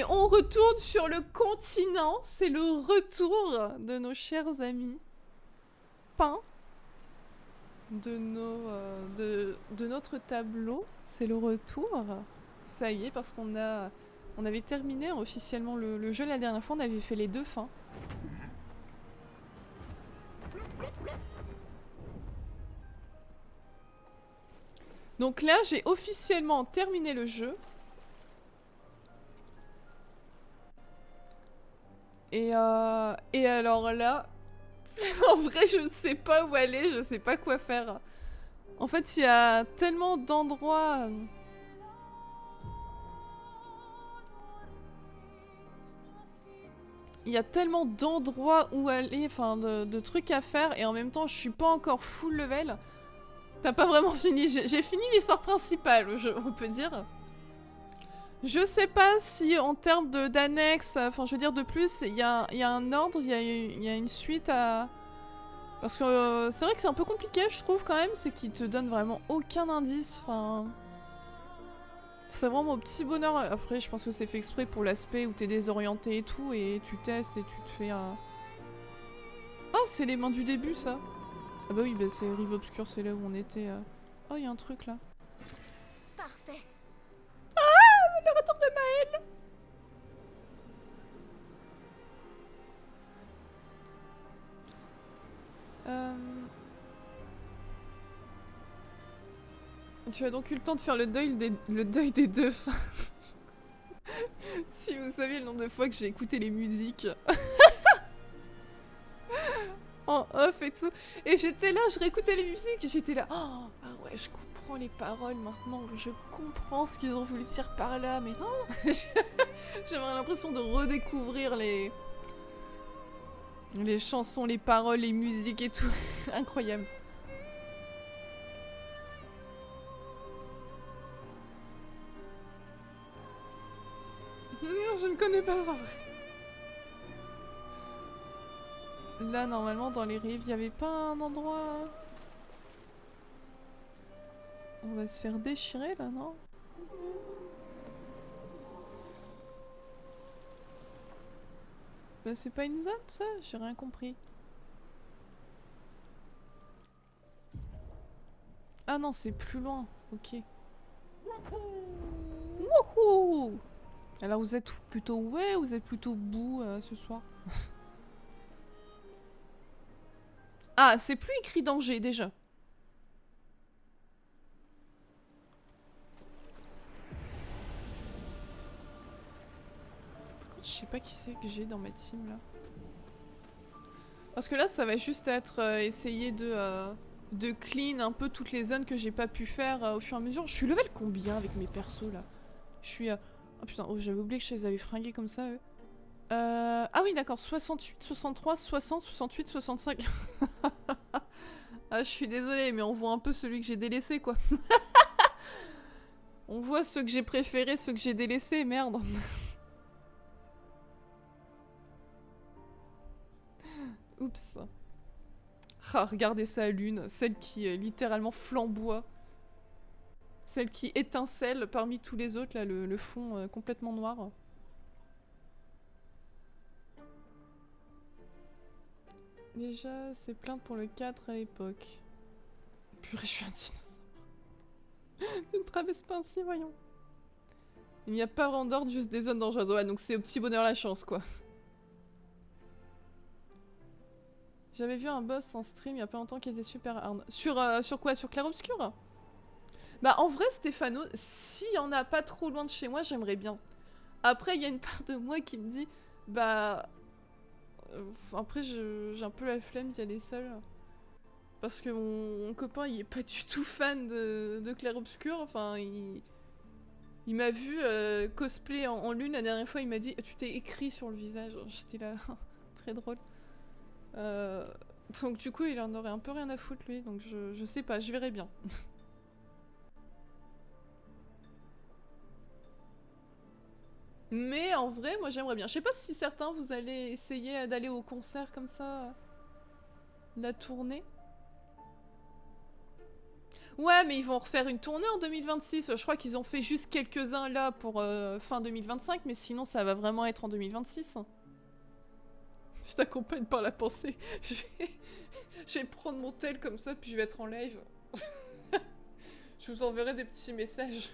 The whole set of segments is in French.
Et on retourne sur le continent. C'est le retour de nos chers amis. Peints. De notre tableau. C'est le retour. Ça y est, parce qu'on avait terminé officiellement le jeu la dernière fois. On avait fait les 2 fins. Donc là, j'ai officiellement terminé le jeu. Et alors là, en vrai, je ne sais pas où aller, je sais pas quoi faire. En fait, il y a tellement d'endroits... Il y a tellement d'endroits où aller, enfin de trucs à faire, et en même temps, je suis pas encore full level. T'as pas vraiment fini. J'ai fini l'histoire principale, on peut dire. Je sais pas si en termes d'annexes, enfin je veux dire de plus, il y a un ordre, il y a une suite à... Parce que c'est vrai que c'est un peu compliqué, je trouve quand même, c'est qu'il te donne vraiment aucun indice, enfin... C'est vraiment au petit bonheur. Après, je pense que c'est fait exprès pour l'aspect où t'es désorienté et tout, et tu testes et tu te fais un... Ah, c'est les mains du début, ça. Ah bah oui, bah c'est Rive Obscure, c'est là où on était... Oh, il y a un truc, là. Parfait. Ah, le retour de Maël. Tu as donc eu le temps de faire le deuil des 2 fins. Si vous saviez le nombre de fois que j'ai écouté les musiques en off et tout. Et j'étais là, je réécoutais les musiques et j'étais là. Oh, ah ouais, je comprends les paroles maintenant. Je comprends ce qu'ils ont voulu dire par là, mais non. J'avais l'impression de redécouvrir les chansons, les paroles, les musiques et tout. Incroyable. Non, je ne connais pas ça vrai. Là, normalement, dans les rives, il n'y avait pas un endroit... On va se faire déchirer, là, non? Bah, c'est pas une zone, ça? J'ai rien compris. Ah non, c'est plus loin. Ok. Wouhou! Alors, vous êtes plutôt ouais ou vous êtes plutôt bout ce soir? Ah, c'est plus écrit danger, déjà. Je sais pas qui c'est que j'ai dans ma team là. Parce que là, ça va juste être essayer de clean un peu toutes les zones que j'ai pas pu faire au fur et à mesure. Je suis level combien avec mes persos là? Je suis... Oh putain, oh, j'avais oublié que je les avais fringués comme ça eux. Ah oui d'accord, 68, 63, 60, 68, 65. Ah je suis désolée mais on voit un peu celui que j'ai délaissé quoi. On voit ceux que j'ai préférés, ceux que j'ai délaissés, merde. Oups. Ah, regardez sa lune, celle qui littéralement flamboie. Celle qui étincelle parmi tous les autres, là, le fond complètement noir. Déjà, c'est plainte pour le 4 à l'époque. Purée, je suis un dinosaure. Ne traverse pas ainsi, voyons. Il n'y a pas vraiment d'ordre, juste des zones dangereuses. Ouais, donc c'est au petit bonheur la chance, quoi. J'avais vu un boss en stream il y a pas longtemps qui était super hard. Sur quoi? Sur Clair-Obscur? Bah en vrai, Stéphano, s'il y en a pas trop loin de chez moi, j'aimerais bien. Après, il y a une part de moi qui me dit, bah... après, j'ai un peu la flemme d'y aller seule. Parce que mon copain, il est pas du tout fan de Clair-Obscur. Enfin, il m'a vu cosplay en lune la dernière fois. Il m'a dit, tu t'es écrit sur le visage. J'étais là, très drôle. Donc du coup, il en aurait un peu rien à foutre, lui. Donc je sais pas, je verrai bien. Mais en vrai, moi j'aimerais bien. Je sais pas si certains vous allez essayer d'aller au concert comme ça, la tournée. Ouais, mais ils vont refaire une tournée en 2026. Je crois qu'ils ont fait juste quelques-uns là pour fin 2025, mais sinon ça va vraiment être en 2026. Je t'accompagne par la pensée. Je vais prendre mon tel comme ça, puis je vais être en live. Je vous enverrai des petits messages.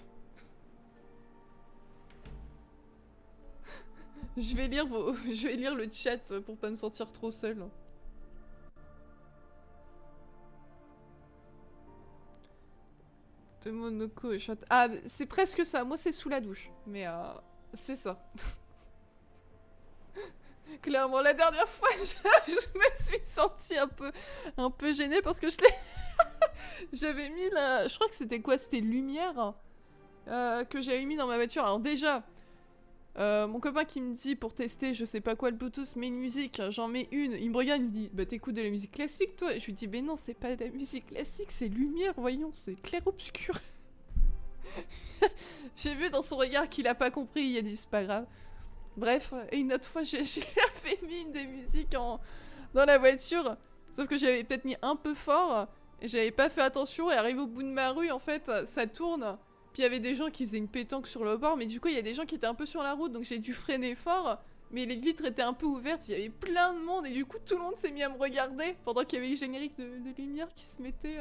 Je vais lire le chat pour pas me sentir trop seule. De Monaco et Château. Ah, c'est presque ça. Moi, c'est sous la douche. Mais c'est ça. Clairement, la dernière fois, je me suis sentie un peu gênée parce que j'avais mis la... Je crois que c'était quoi? C'était lumière que j'avais mis dans ma voiture. Alors déjà, mon copain qui me dit pour tester je sais pas quoi le Bluetooth, mets une musique, j'en mets une. Il me regarde, il me dit bah t'écoutes de la musique classique toi? Et je lui dis mais non, c'est pas de la musique classique, c'est lumière, voyons, c'est clair-obscur. J'ai vu dans son regard qu'il a pas compris, il a dit c'est pas grave. Bref, et une autre fois, j'ai fait mis des musiques dans la voiture. Sauf que j'avais peut-être mis un peu fort. Et j'avais pas fait attention. Et arrivé au bout de ma rue, en fait, ça tourne. Puis il y avait des gens qui faisaient une pétanque sur le bord. Mais du coup, il y a des gens qui étaient un peu sur la route. Donc j'ai dû freiner fort. Mais les vitres étaient un peu ouvertes. Il y avait plein de monde. Et du coup, tout le monde s'est mis à me regarder. Pendant qu'il y avait le générique de lumière qui se mettait...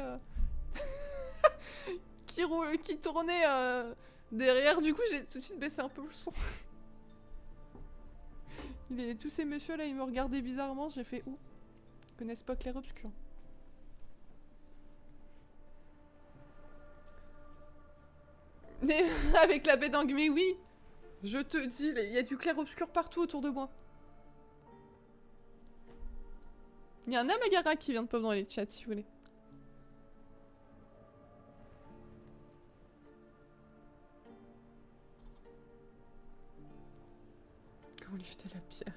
qui tournait derrière. Du coup, j'ai tout de suite baissé un peu le son. Tous ces messieurs là, ils me regardaient bizarrement, j'ai fait où? Ils connaissent pas clair-obscur. Mais avec la pédanque, mais oui! Je te dis, il y a du clair-obscur partout autour de moi. Il y a un Amagara qui vient de pop dans les chats si vous voulez. Comment lifter la pierre?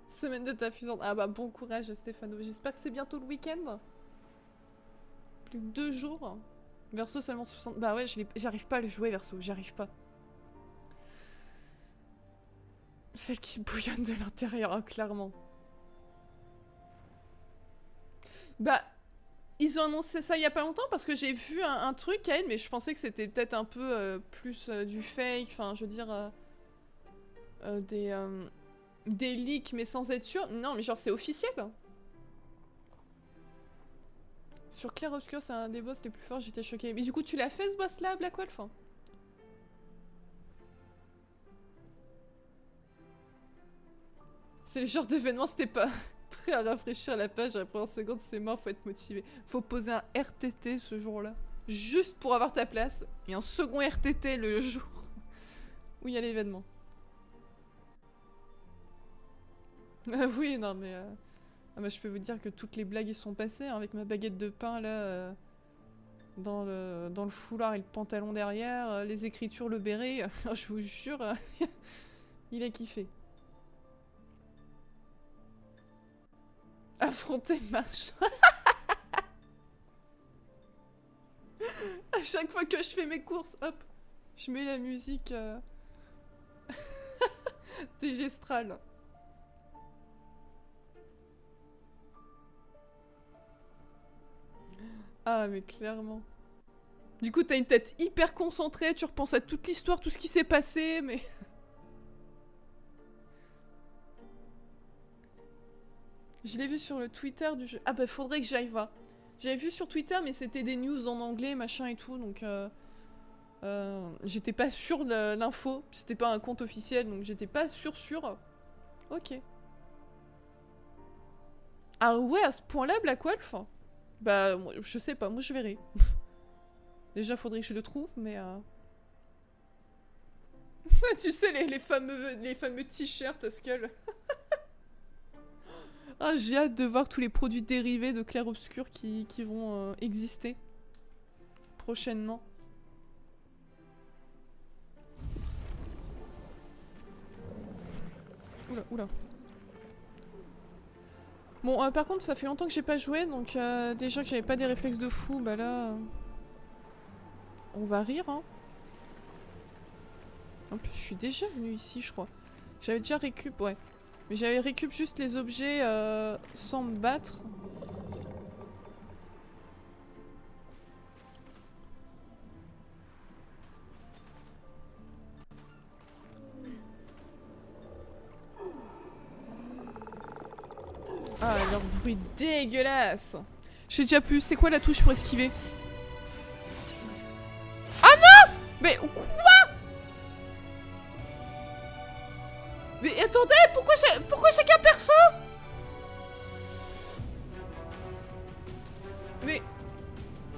Semaine de ta fusante. Ah bah bon courage Stéphano. J'espère que c'est bientôt le week-end. Plus que 2 jours. Verso seulement 60. Bah ouais, j'arrive pas à le jouer Verso, j'arrive pas. Celle qui bouillonne de l'intérieur, hein, clairement. Bah, ils ont annoncé ça il y a pas longtemps parce que j'ai vu un truc, Kaen, mais je pensais que c'était peut-être un peu plus du fake. Enfin, je veux dire... des leaks mais sans être sûr. Non mais genre c'est officiel. Sur Clair Obscur c'est un des boss les plus forts, j'étais choquée. Mais du coup tu l'as fait ce boss là, Black Wolf? C'est le genre d'événement, c'était pas prêt à rafraîchir la page à la première seconde, c'est mort, faut être motivé. Faut poser un RTT ce jour là. Juste pour avoir ta place. Et un second RTT le jour où il y a l'événement. Oui, non mais... Ah bah, je peux vous dire que toutes les blagues y sont passées, hein, avec ma baguette de pain là, dans le foulard et le pantalon derrière, les écritures, le béret, je vous jure, il a kiffé. Affronter marche. À chaque fois que je fais mes courses, hop, je mets la musique dégestrale. Ah mais clairement. Du coup t'as une tête hyper concentrée, tu repenses à toute l'histoire, tout ce qui s'est passé, mais... Je l'ai vu sur le Twitter du jeu. Ah bah faudrait que j'aille voir. J'avais vu sur Twitter mais c'était des news en anglais, machin et tout, donc... j'étais pas sûre de l'info, c'était pas un compte officiel, donc j'étais pas sûre. Ok. Ah ouais, à ce point-là, Black Wolf? Bah, je sais pas, moi je verrai. Déjà, faudrait que je le trouve, mais... Tu sais, les fameux t-shirts Skull. Ah, j'ai hâte de voir tous les produits dérivés de Clair Obscur qui vont exister prochainement. Oula, oula. Bon, par contre, ça fait longtemps que j'ai pas joué, donc déjà que j'avais pas des réflexes de fou, bah là... on va rire, hein. En plus, je suis déjà venue ici, je crois. J'avais déjà récup, ouais. Mais j'avais récup juste les objets sans me battre. Ah, leur bruit dégueulasse. Je sais déjà plus, c'est quoi la touche pour esquiver? Ah non! Mais quoi? Mais attendez, pourquoi chacun perso? Mais...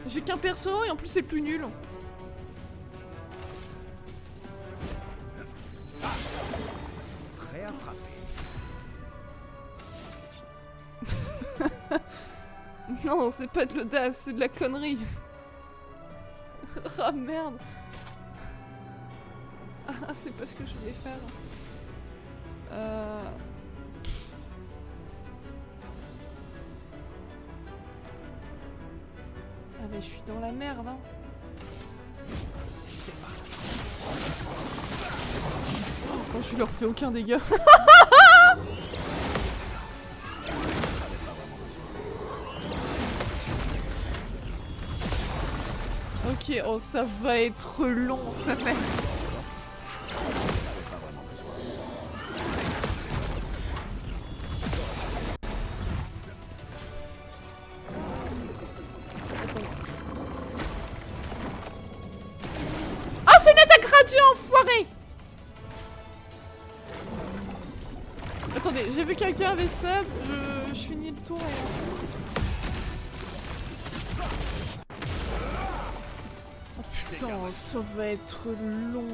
J'ai qu'un perso et en plus c'est plus nul. Prêt à frapper. Non, c'est pas de l'audace, c'est de la connerie. Ah merde. Ah, c'est pas ce que je voulais faire. Ah mais je suis dans la merde hein. C'est parti. Oh, je leur fais aucun dégât. Ok, oh ça va être long, ça fait. Oh c'est une attaque radio, enfoiré! Attendez, j'ai vu quelqu'un avec sub, je finis le tour et... Putain, ça va être long.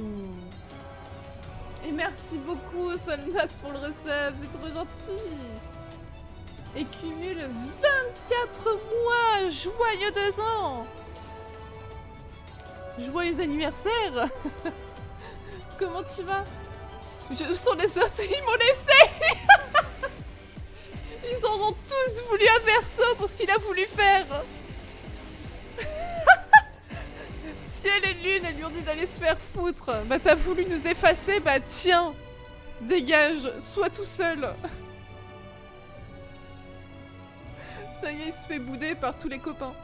Et merci beaucoup Solnox pour le resub, c'est trop gentil. Et cumule 24 mois, joyeux 2 ans. Joyeux anniversaire. Comment tu vas? Je sont les sorties, ils m'ont laissé. Ils en ont tous voulu à Verso pour ce qu'il a voulu faire. Ciel et lune, elles lui ont dit d'aller se faire foutre. Bah t'as voulu nous effacer, bah tiens. Dégage, sois tout seul. Ça y est, il se fait bouder par tous les copains.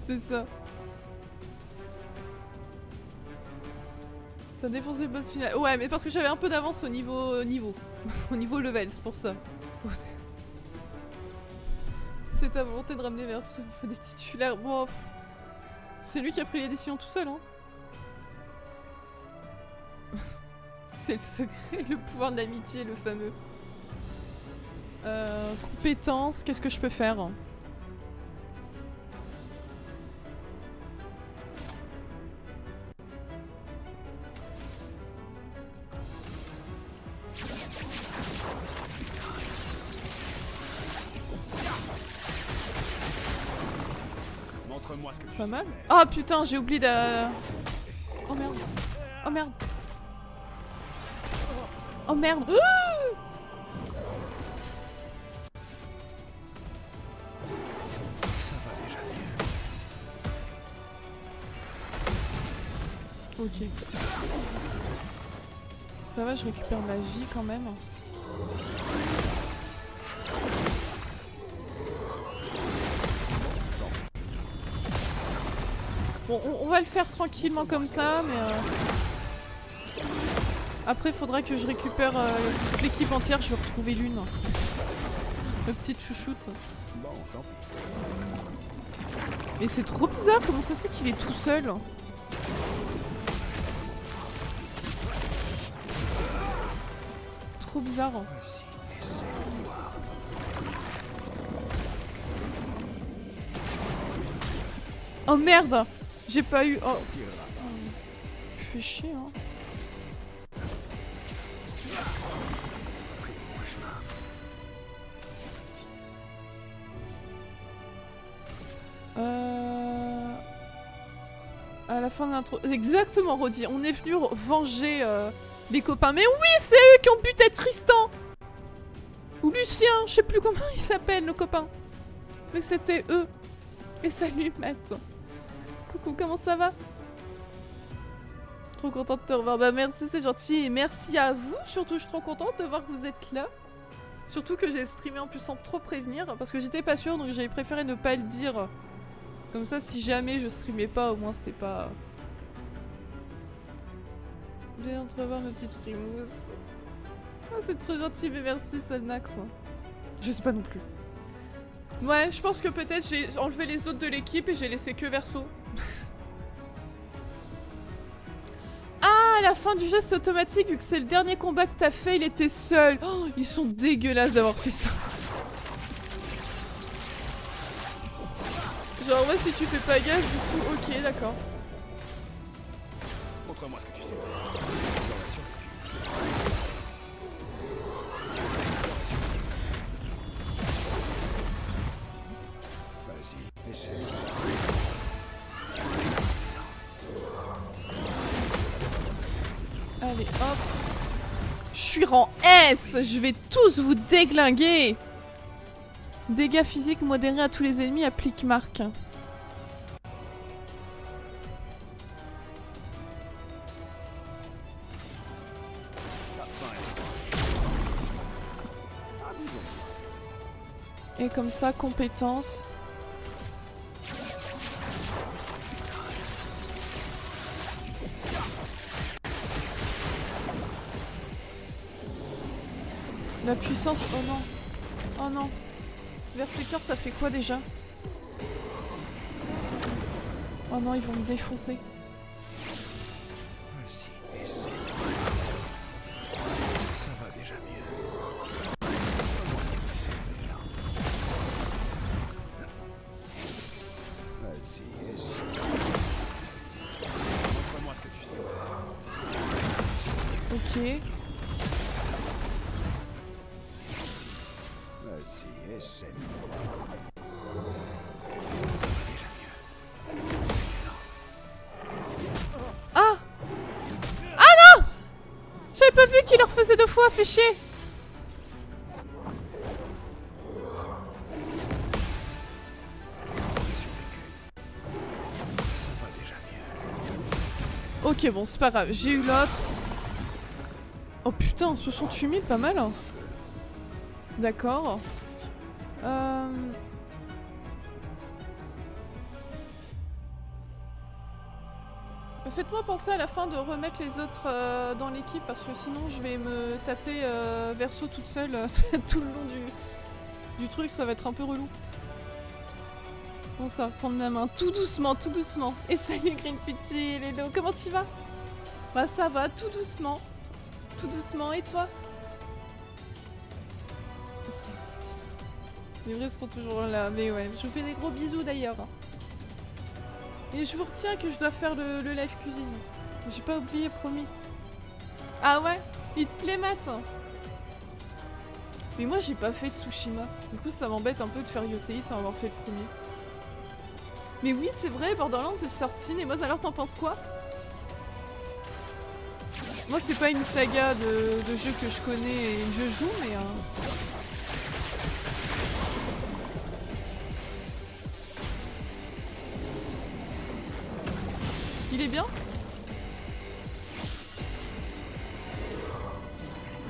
C'est ça. T'as défoncé le boss final. Ouais, mais parce que j'avais un peu d'avance au niveau... au niveau level, c'est pour ça. C'est ta volonté de ramener vers ce niveau des titulaires. Bon, c'est lui qui a pris les décisions tout seul, hein. C'est le secret, le pouvoir de l'amitié, le fameux. Compétence, qu'est-ce que je peux faire? Montre-moi ce que tu Pas sais mal. faire. Ah putain, j'ai oublié de... Oh merde. Oh merde. Oh merde. Ok. Ça va, je récupère ma vie quand même. Bon, on va le faire tranquillement comme ça, mais... Après, il faudra que je récupère toute l'équipe entière, je vais retrouver l'une. Le petit chouchoute. Bon, tant pis. Et c'est trop bizarre, comment ça se fait qu'il est tout seul? Trop bizarre. Oh merde! J'ai pas eu... Oh. Tu fais chier, hein. À la fin de l'intro... Exactement, Rodi. On est venu venger les copains. Mais oui, c'est eux qui ont buté Tristan! Ou Lucien, je sais plus comment il s'appelle, le copain. Mais c'était eux. Et salut, Matt. Coucou, comment ça va? Trop contente de te revoir. Bah merci, c'est gentil. Et merci à vous. Surtout, je suis trop contente de voir que vous êtes là. Surtout que j'ai streamé en plus sans trop prévenir. Parce que j'étais pas sûre, donc j'avais préféré ne pas le dire. Comme ça, si jamais je streamais pas, au moins c'était pas... Viens entrevoir ma petite frimouse. Ah, c'est trop gentil, mais merci, Solnax. Je sais pas non plus. Ouais, je pense que peut-être j'ai enlevé les autres de l'équipe et j'ai laissé que Verso. Ah, à la fin du jeu, c'est automatique, vu que c'est le dernier combat que t'as fait, il était seul. Oh, ils sont dégueulasses d'avoir fait ça. Genre, ouais, si tu fais pas gaffe, du coup, ok, d'accord. Montre-moi ce que tu sais. Vas-y, essaie. Allez, hop. Je suis rang S. Je vais tous vous déglinguer. Dégâts physiques modérés à tous les ennemis, applique marque. Et comme ça, compétence. La puissance, oh non. Oh non. Berserker, ça fait quoi déjà? Oh non, ils vont me défoncer. Vas-y, essaie. Ça va déjà mieux. Vas-y, essaie. Montre-moi ce que tu sais. Ok. Vas-y, essaie. Ah! Ah non! J'avais pas vu qu'il leur faisait 2 fois, fait chier! Ok, bon, c'est pas grave, j'ai eu l'autre. Oh putain, 68 000, pas mal. D'accord. Faites-moi penser à la fin de remettre les autres dans l'équipe parce que sinon je vais me taper Verso toute seule tout le long du truc, ça va être un peu relou. Bon ça, prendre la main tout doucement, tout doucement. Et salut Greenfitty, Ledo, comment tu vas? Bah ça va, tout doucement. Tout doucement, et toi? Les vrais seront toujours là, mais ouais, je vous fais des gros bisous d'ailleurs. Et je vous retiens que je dois faire le live cuisine. J'ai pas oublié, promis. Ah ouais? Il te plaît, Matt? Mais moi, j'ai pas fait de Tsushima. Du coup, ça m'embête un peu de faire Yotei sans avoir fait le premier. Mais oui, c'est vrai, Borderlands est sorti. Et moi, alors, t'en penses quoi? Moi, c'est pas une saga de jeux que je connais et que je joue, mais... Il est bien?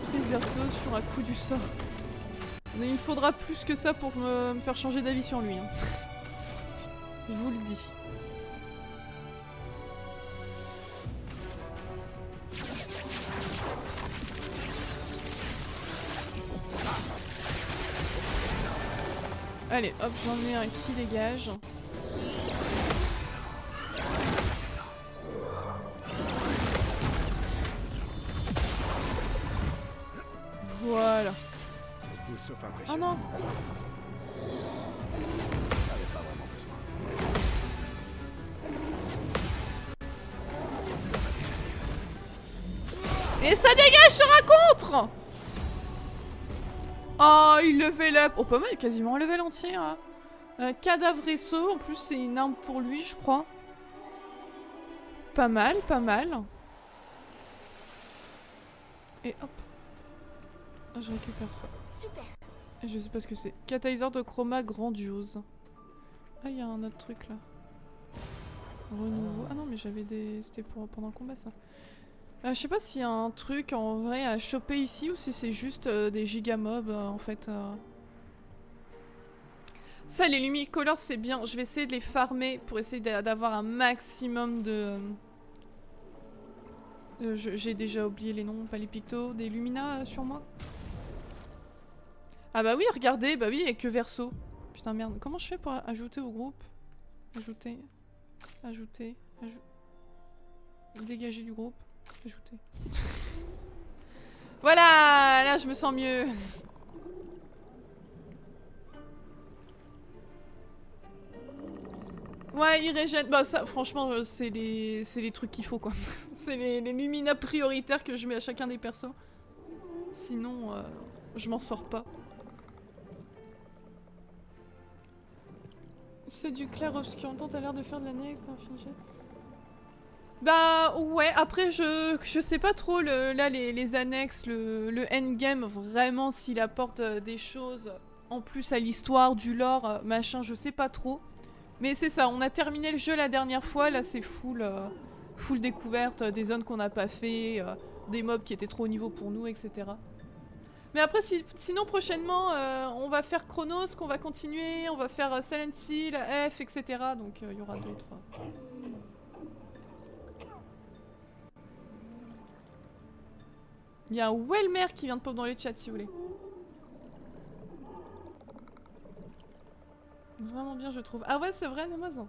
Prise Verso sur un coup du sort. Mais il me faudra plus que ça pour me faire changer d'avis sur lui. Hein. Je vous le dis. Allez, hop, j'en ai un qui dégage. Voilà. Sauf Oh non! J'avais pas vraiment besoin. Et ça dégage sur un contre! Oh, il level up! Oh, pas mal, quasiment un level entier. Hein. Cadavresso, en plus c'est une arme pour lui, je crois. Pas mal, pas mal. Et hop. Ah, je récupère ça. Super. Je sais pas ce que c'est. Catalyseur de chroma grandiose. Ah, il y a un autre truc là. Renouveau. Ah non, mais j'avais des... C'était pour pendant le combat ça. Je sais pas s'il y a un truc en vrai à choper ici ou si c'est juste des gigamobs en fait. Ça, les Lumicolors, c'est bien. Je vais essayer de les farmer pour essayer d'avoir un maximum de J'ai déjà oublié les noms, pas les pictos, des Lumina sur moi. Ah bah oui, regardez, bah oui, et que Verso. Putain merde, comment je fais pour ajouter au groupe? Ajouter, ajouter, dégager du groupe, ajouter. Voilà, là je me sens mieux. Ouais, il régène. Bah ça, franchement, c'est les trucs qu'il faut quoi. C'est les Lumina prioritaires que je mets à chacun des persos. Sinon, je m'en sors pas. C'est du clair obscur. T'as l'air de faire de l'annexe, infligé. Bah ouais, après je sais pas trop là les annexes, le endgame, vraiment s'il apporte des choses en plus à l'histoire, du lore, machin, je sais pas trop. Mais c'est ça, on a terminé le jeu la dernière fois, là c'est full découverte, des zones qu'on n'a pas fait, des mobs qui étaient trop haut niveau pour nous, etc. Mais après sinon prochainement on va faire Chronos, qu'on va continuer, on va faire Silent Hill, F, etc. Donc il y aura d'autres... Il y a un Wellmer qui vient de pop dans les chats si vous voulez. Vraiment bien je trouve. Ah ouais c'est vrai Amazon.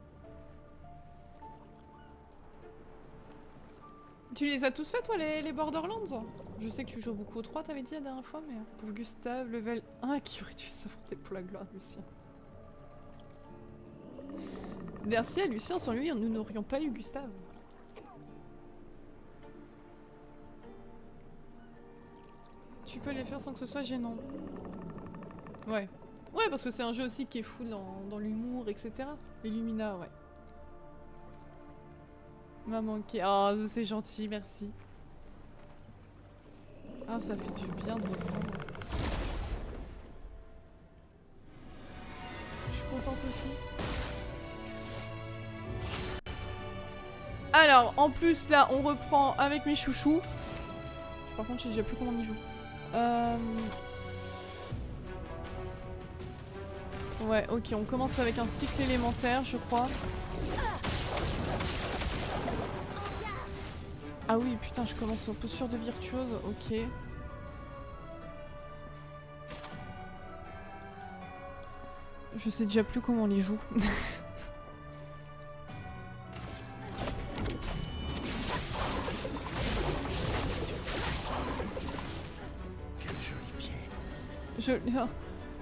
Tu les as tous fait toi les Borderlands? Je sais que tu joues beaucoup au 3 t'avais dit la dernière fois mais pour Gustave level 1 qui aurait dû s'affronter pour la gloire Lucien. Merci à Lucien, sans lui nous n'aurions pas eu Gustave. Tu peux les faire sans que ce soit gênant. Ouais. Ouais, parce que c'est un jeu aussi qui est full dans l'humour, etc. Les Lumina, ouais. M'a manqué. Oh, c'est gentil, merci. Ah, ça fait du bien de reprendre. Je suis contente aussi. Alors, en plus, là, on reprend avec mes chouchous. Par contre, je sais déjà plus comment on y joue. Ouais, ok, on commence avec un cycle élémentaire, je crois. Ah oui, putain, je commence en posture de virtuose, ok. Je sais déjà plus comment on les joue.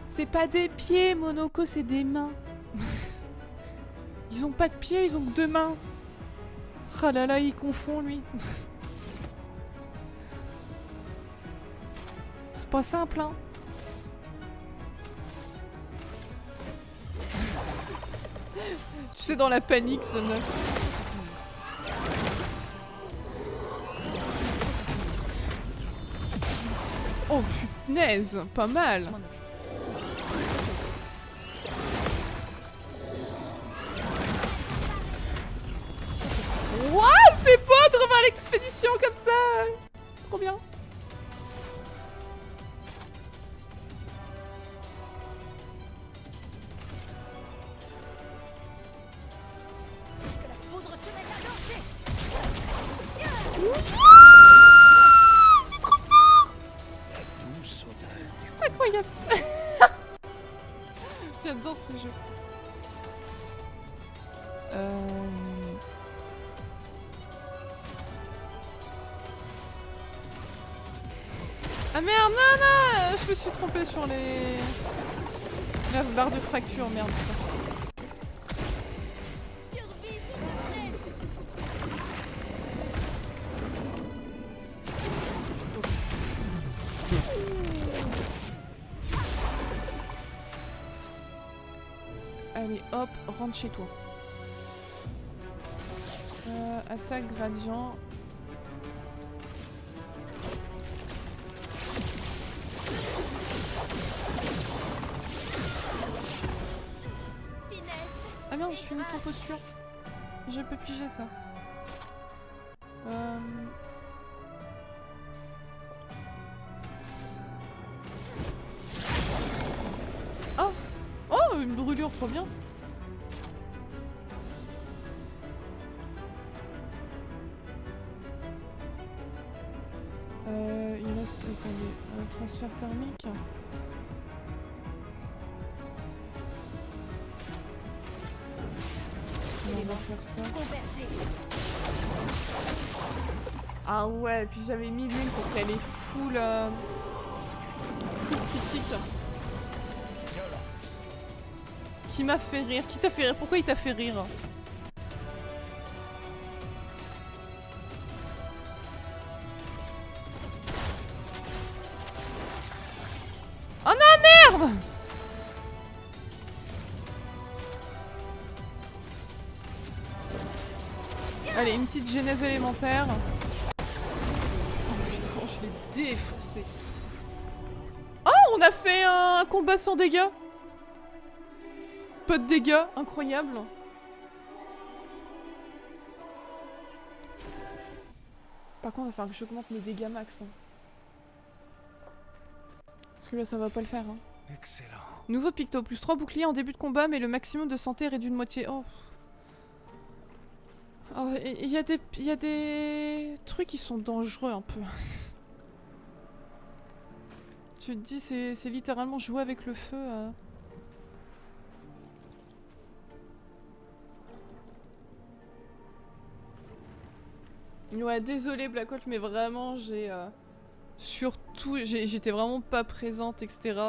C'est pas des pieds, Monoko, c'est des mains. Ils ont pas de pieds, ils ont que 2 mains. Ah là là, il confond, lui. C'est pas simple, hein. Tu sais, dans la panique, ce meuf. Oh punaise, pas mal. What? C'est beau de revoir l'expédition comme ça. Trop bien. Que la foudre se mette à danser. C'est trop forte. Incroyable. J'adore ce jeu. Ah merde, non, non, je me suis trompée sur les... La barre de fracture, merde. Survie, s'il te plaît. Allez, hop, rentre chez toi. Attaque gradient. Ah merde, je suis mis sans posture. Je peux piger ça. Oh! Oh, une brûlure, trop bien. Attendez, transfert thermique. On va faire ça. Converger. Ah ouais, puis j'avais mis l'une pour qu'elle est full, full critique. Qui m'a fait rire? Qui t'a fait rire? Pourquoi il t'a fait rire? Oh non, merde! Allez, une petite genèse élémentaire. Oh putain, je l'ai défoncé. Oh, on a fait un combat sans dégâts. Pas de dégâts, incroyable. Par contre, il va falloir que j'augmente mes dégâts max. Hein. Parce que là, ça va pas le faire. Hein. Excellent. Nouveau picto, plus 3 boucliers en début de combat, mais le maximum de santé est réduit de moitié. Oh. Oh, il y a des trucs qui sont dangereux un peu. Tu te dis, c'est littéralement jouer avec le feu. Ouais, désolé Blackout, mais vraiment, j'étais vraiment pas présente, etc.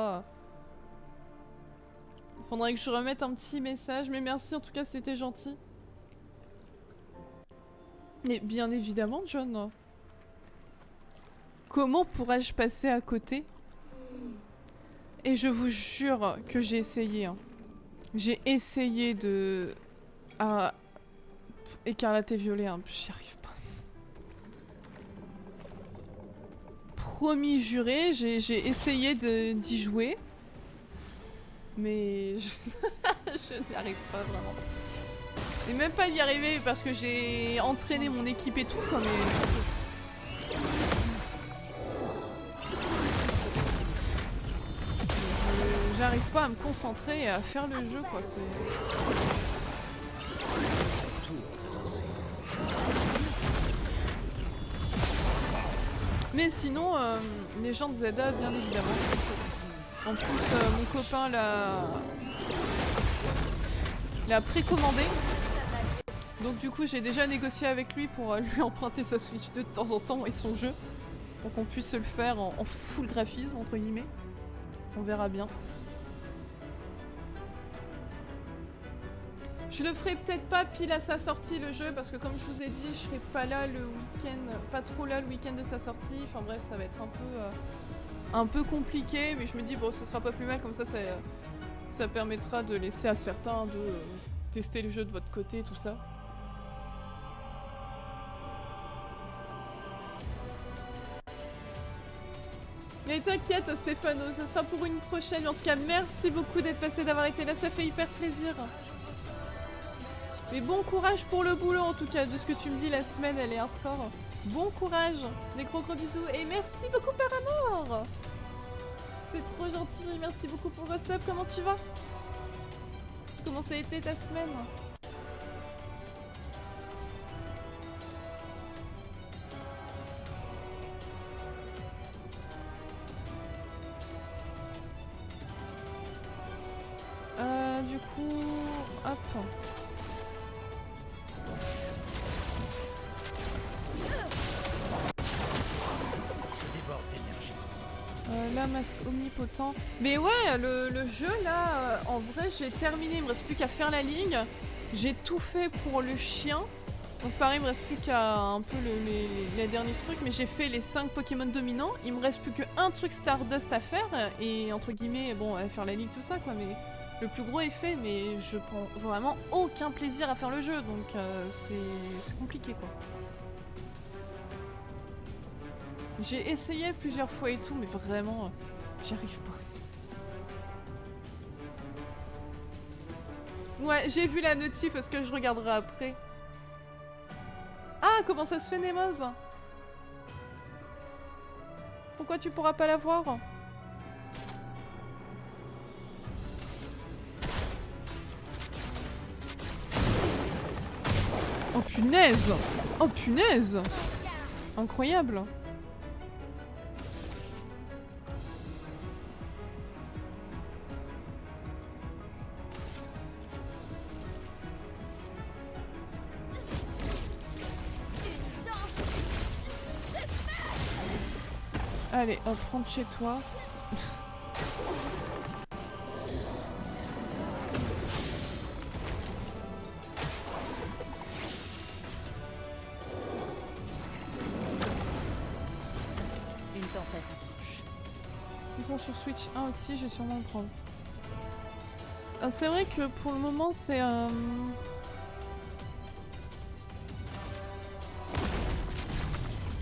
Faudrait que je remette un petit message, mais merci en tout cas, c'était gentil. Mais bien évidemment, John. Comment pourrais-je passer à côté? Et je vous jure que j'ai essayé. Hein. J'ai essayé de... Ah... Écarlate et violet, hein. J'y arrive pas. Promis juré, j'ai essayé d'y jouer. Mais... je n'y arrive pas vraiment. Et même pas d'y arriver parce que j'ai entraîné mon équipe et tout, quoi, mais... J'arrive pas à me concentrer et à faire le jeu, quoi, c'est... Mais sinon, Légende Zelda, bien évidemment. En plus, mon copain l'a précommandé. Donc du coup, j'ai déjà négocié avec lui pour lui emprunter sa Switch 2 de temps en temps et son jeu. Pour qu'on puisse le faire en full graphisme, entre guillemets. On verra bien. Je le ferai peut-être pas pile à sa sortie le jeu parce que comme je vous ai dit, je serai pas là le week-end, pas trop là le week-end de sa sortie. Enfin bref, ça va être un peu compliqué, mais je me dis bon, ce sera pas plus mal comme ça permettra de laisser à certains de tester le jeu de votre côté, tout ça. Mais t'inquiète Stéphano, ce sera pour une prochaine. En tout cas, merci beaucoup d'être passé, d'avoir été là, ça fait hyper plaisir. Mais bon courage pour le boulot en tout cas, de ce que tu me dis, la semaine elle est hardcore. Bon courage, des gros bisous et merci beaucoup par amour. C'est trop gentil, merci beaucoup pour le sub, comment tu vas? Comment ça a été ta semaine? Du coup, hop. Là, masque omnipotent. Mais ouais, le jeu là, en vrai, j'ai terminé. Il me reste plus qu'à faire la ligne. J'ai tout fait pour le chien. Donc pareil, il me reste plus qu'à un peu les derniers trucs. Mais j'ai fait les 5 Pokémon dominants. Il me reste plus qu'un truc Stardust à faire. Et entre guillemets, bon, à faire la ligne, tout ça quoi. Mais le plus gros est fait. Mais je prends vraiment aucun plaisir à faire le jeu. Donc c'est compliqué quoi. J'ai essayé plusieurs fois et tout, mais vraiment, j'y arrive pas. Ouais, j'ai vu la notif parce que je regarderai après. Ah, comment ça se fait, Nemoz? Pourquoi tu pourras pas la voir? Oh punaise! Oh punaise! Incroyable! Allez, hop, rentre chez toi. Une tempête approche. Ils sont sur Switch 1 aussi, je vais sûrement le prendre. Ah, c'est vrai que pour le moment, c'est...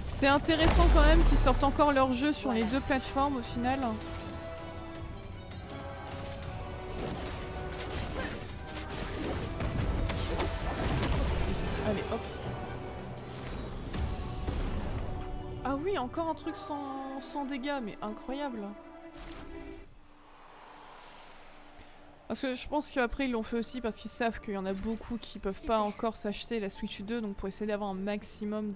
C'est intéressant quand même qu'ils sortent encore leurs jeux sur les deux plateformes au final. Allez, hop. Ah oui, encore un truc sans dégâts, mais incroyable. Parce que je pense qu'après ils l'ont fait aussi parce qu'ils savent qu'il y en a beaucoup qui peuvent pas encore s'acheter la Switch 2, donc pour essayer d'avoir un maximum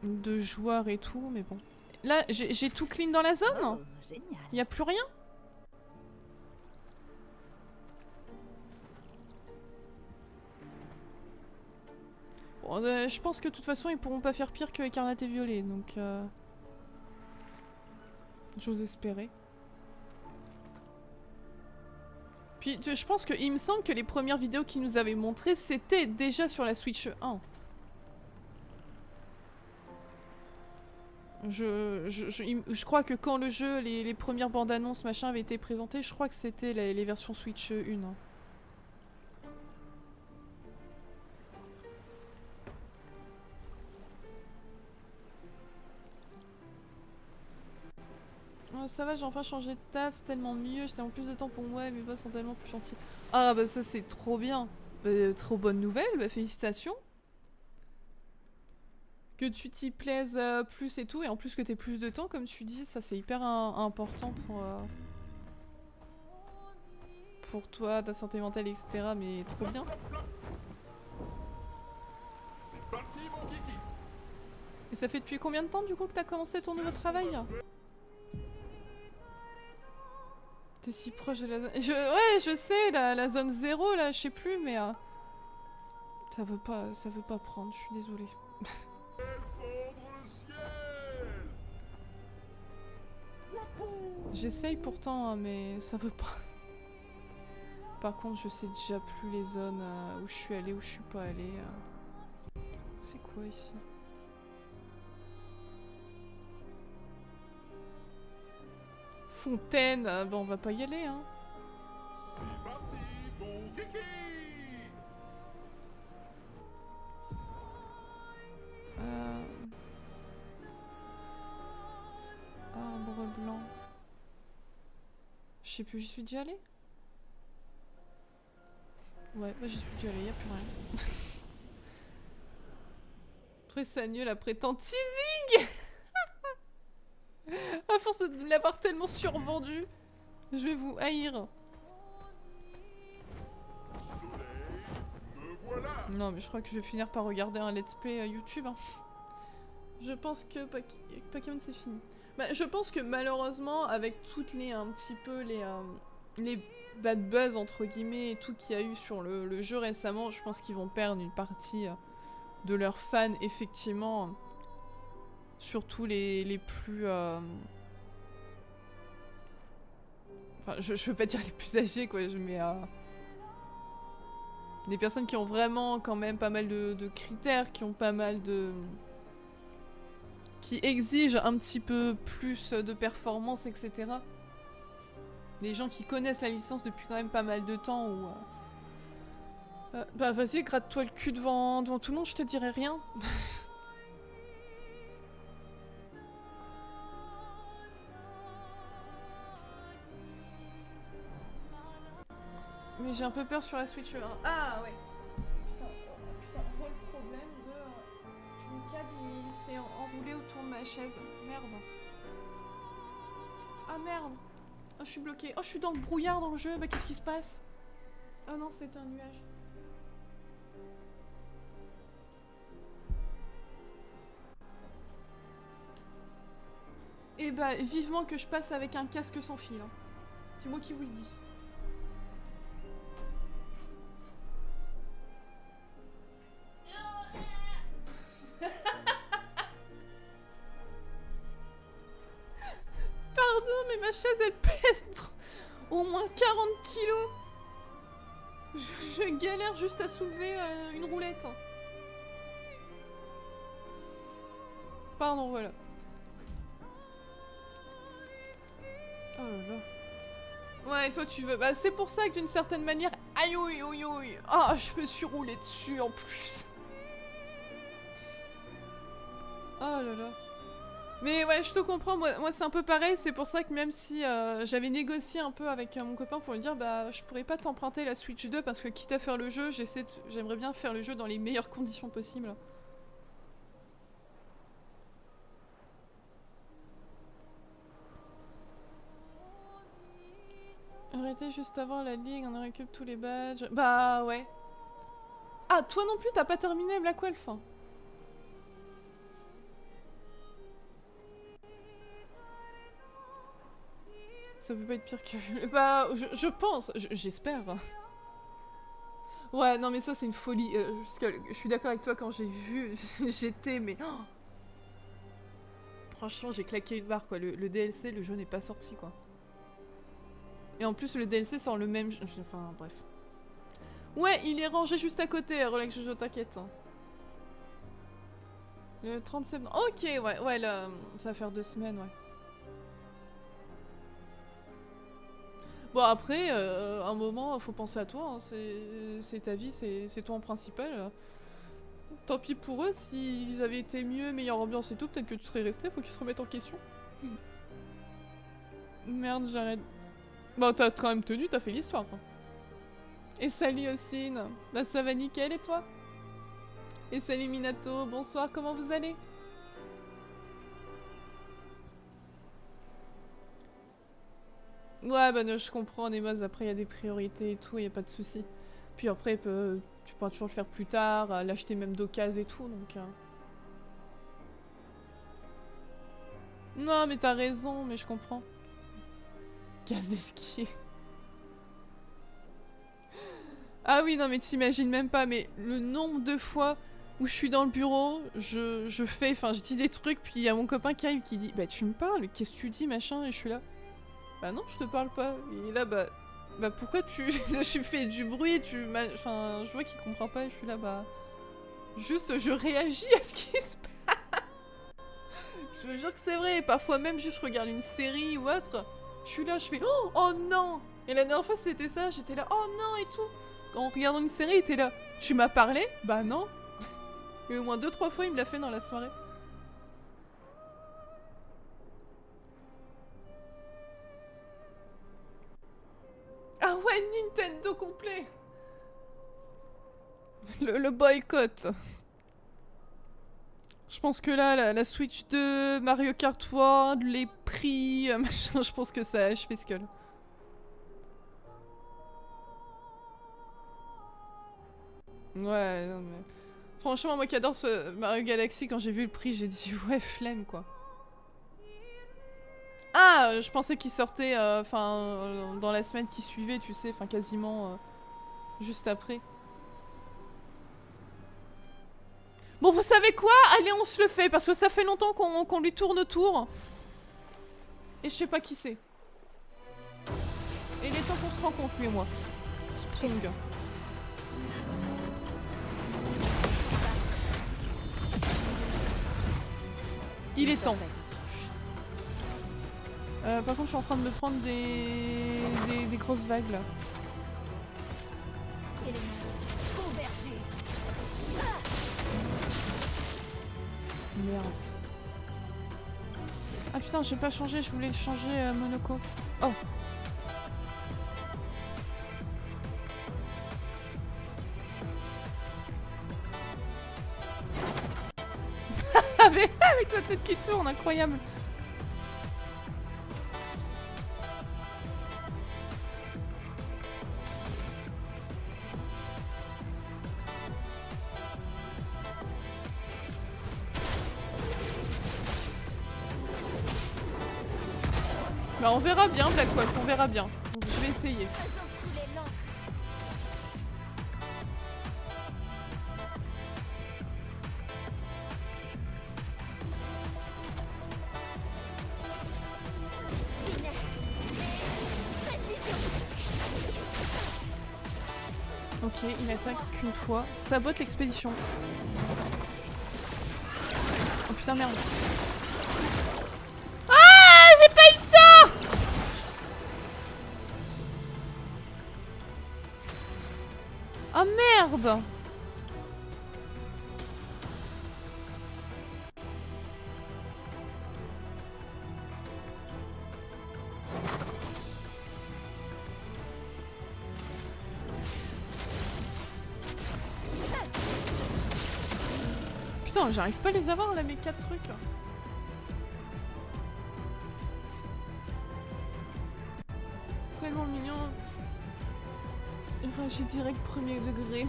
de joueurs et tout, mais bon. Là, j'ai tout clean dans la zone. Oh, génial. Y a plus rien. Bon, je pense que de toute façon ils pourront pas faire pire que Écarlate et Violet, donc j'ose espérer. Puis je pense que il me semble que les premières vidéos qu'ils nous avaient montrées c'était déjà sur la Switch 1. Je crois que quand le jeu, les premières bandes annonces machin avaient été présentées, je crois que c'était les versions Switch 1. Hein. Oh, ça va, j'ai enfin changé de taf, c'est tellement mieux, j'ai tellement plus de temps pour moi et mes boss sont tellement plus gentils. Ah bah ça c'est trop bien, bah, trop bonne nouvelle, bah, félicitations. Que tu t'y plaises plus et tout, et en plus que t'aies plus de temps, comme tu dis, ça c'est hyper important pour toi, ta santé mentale, etc. Mais trop bien. C'est parti, mon kiki. Et ça fait depuis combien de temps du coup que t'as commencé ton nouveau travail? T'es si proche de la zone... Ouais, je sais, la zone 0 là, je sais plus, mais... ça veut pas prendre, je suis désolée. J'essaye pourtant, hein, mais ça veut pas. Par contre, je sais déjà plus les zones où je suis allée, où je suis pas allée. C'est quoi ici? Fontaine, bah on va pas y aller, hein. C'est parti, mon kiki. Arbre blanc. Je sais plus, j'y suis déjà allée? Ouais, bah j'y suis déjà allée, y'a plus rien. Trouver ça nul après tant de teasing. À force de l'avoir tellement survendu, je vais vous haïr. Soleil, me voilà. Non mais je crois que je vais finir par regarder un let's play YouTube. Hein. Je pense que Pokémon c'est fini. Bah, je pense que malheureusement avec toutes les un petit peu les bad buzz entre guillemets et tout qu'il y a eu sur le jeu récemment, je pense qu'ils vont perdre une partie de leurs fans effectivement. Surtout les plus... Enfin, je veux pas dire les plus âgés quoi, mais... Des personnes qui ont vraiment quand même pas mal de critères, qui ont pas mal de... qui exigent un petit peu plus de performance, etc. Des gens qui connaissent la licence depuis quand même pas mal de temps ou... bah vas-y, gratte-toi le cul devant tout le monde, je te dirai rien. Mais j'ai un peu peur sur la Switch 1. Ah ouais. Putain, on voit le problème de... le câble il s'est enroulé autour de ma chaise. Merde. Ah merde. Oh je suis bloquée. Oh je suis dans le brouillard dans le jeu. Bah qu'est-ce qui se passe? Oh non c'est un nuage. Et bah vivement que je passe avec un casque sans fil. Hein. C'est moi qui vous le dis. pardon, mais ma chaise, elle pèse au moins 40 kilos. Je galère juste à soulever une roulette. Pardon, voilà. Oh là là. Ouais, toi tu veux. Bah, c'est pour ça que d'une certaine manière. Aïe, aïe, aïe, aïe. Ah, je me suis roulée dessus en plus. Oh là là. Mais ouais, je te comprends, moi c'est un peu pareil, c'est pour ça que même si j'avais négocié un peu avec mon copain pour lui dire bah je pourrais pas t'emprunter la Switch 2 parce que quitte à faire le jeu, j'aimerais bien faire le jeu dans les meilleures conditions possibles. Arrêtez juste avant la ligue, on récupère tous les badges. Bah ouais. Ah, toi non plus t'as pas terminé Black Wolf hein. Ça peut pas être pire que... Bah, je pense, j'espère. Ouais, non mais ça c'est une folie. Parce que je suis d'accord avec toi, quand j'ai vu, j'étais mais... Oh, franchement, j'ai claqué une barre quoi. Le DLC, le jeu n'est pas sorti quoi. Et en plus, le DLC sort le même... Enfin, bref. Ouais, il est rangé juste à côté, Relax Jojo, t'inquiète. Le 30 septembre... Ok, ouais, là, ça va faire 2 semaines, ouais. Bon après, un moment, faut penser à toi, hein. C'est ta vie, c'est toi en principal. Tant pis pour eux, s'ils avaient été mieux, meilleure ambiance et tout, peut-être que tu serais resté, faut qu'ils se remettent en question. Merde, j'arrête. Bon, t'as quand même tenu, t'as fait l'histoire. Et salut Ossine, bah ça va nickel et toi? Et salut Minato, bonsoir, comment vous allez? Ouais, bah non, je comprends, Nemos, après il y a des priorités et tout, y a pas de souci. Puis après, tu pourras toujours le faire plus tard, l'acheter même d'occasion et tout, donc... Non, mais t'as raison, mais je comprends. Gaz d'esquier. Ah oui, non, mais t'imagines même pas, mais le nombre de fois où je suis dans le bureau, je dis des trucs, puis il y a mon copain qui arrive qui dit « Bah tu me parles, qu'est-ce que tu dis, machin ?» Et je suis là. Bah non, je te parle pas. Et là, bah pourquoi je fais du bruit, enfin, je vois qu'il comprend pas et je suis là, bah... Juste, je réagis à ce qui se passe. Je me jure que c'est vrai. Parfois même, juste, je regarde une série ou autre. Je suis là, je fais « Oh non !» Et la dernière fois, c'était ça. J'étais là « Oh non !» et tout. En regardant une série, il était là « Tu m'as parlé ?» Bah non. Et au moins 2-3 fois, il me l'a fait dans la soirée. Ah ouais, Nintendo complet. Le boycott. Je pense que là, la Switch 2, Mario Kart World, les prix, machin, je pense que ça a achevé Skull. Ouais, non mais... Franchement, moi qui adore ce Mario Galaxy, quand j'ai vu le prix, j'ai dit ouais, flemme quoi. Ah, je pensais qu'il sortait dans la semaine qui suivait, tu sais, enfin quasiment juste après. Bon, vous savez quoi? Allez, on se le fait, parce que ça fait longtemps qu'on lui tourne autour. Et je sais pas qui c'est. Et il est temps qu'on se rencontre, lui et moi. Sprung. Il est temps. Par contre, je suis en train de me prendre des grosses vagues là. Merde. Ah putain, j'ai pas changé, je voulais le changer Monoko. Oh. Avec sa tête qui tourne, incroyable. Bah on verra bien Black Wolf, on verra bien. Donc, je vais essayer. Ok, il n'attaque qu'une fois. Sabote l'expédition. Oh putain, merde. Ah, j'ai pas eu le temps. Oh merde. Putain, j'arrive pas à les avoir là, mes 4 trucs. Tellement mignon. Enfin, j'ai direct premier degré.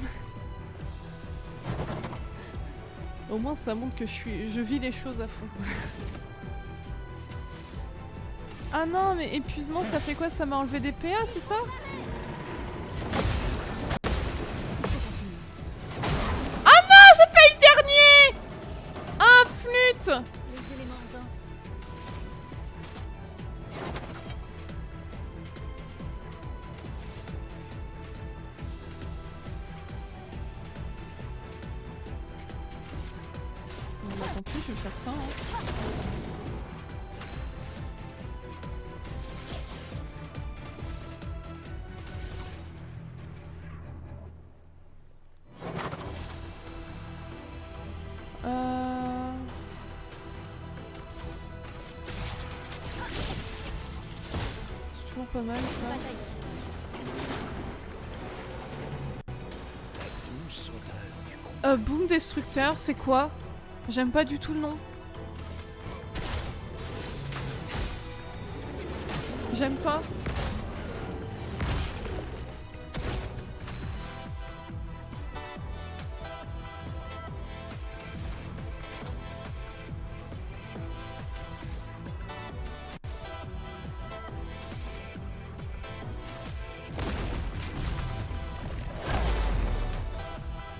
Au moins, ça montre que je vis les choses à fond. Ah non, mais épuisement, ça fait quoi? Ça m'a enlevé des PA, c'est ça? Ah non, j'ai pas eu le dernier! Ah, flûte! Les éléments dansent. Bon, bah, tant pis, je vais faire ça. Hein. C'est toujours pas mal ça. Bataille. Boom destructeur, c'est quoi? J'aime pas du tout le nom. J'aime pas.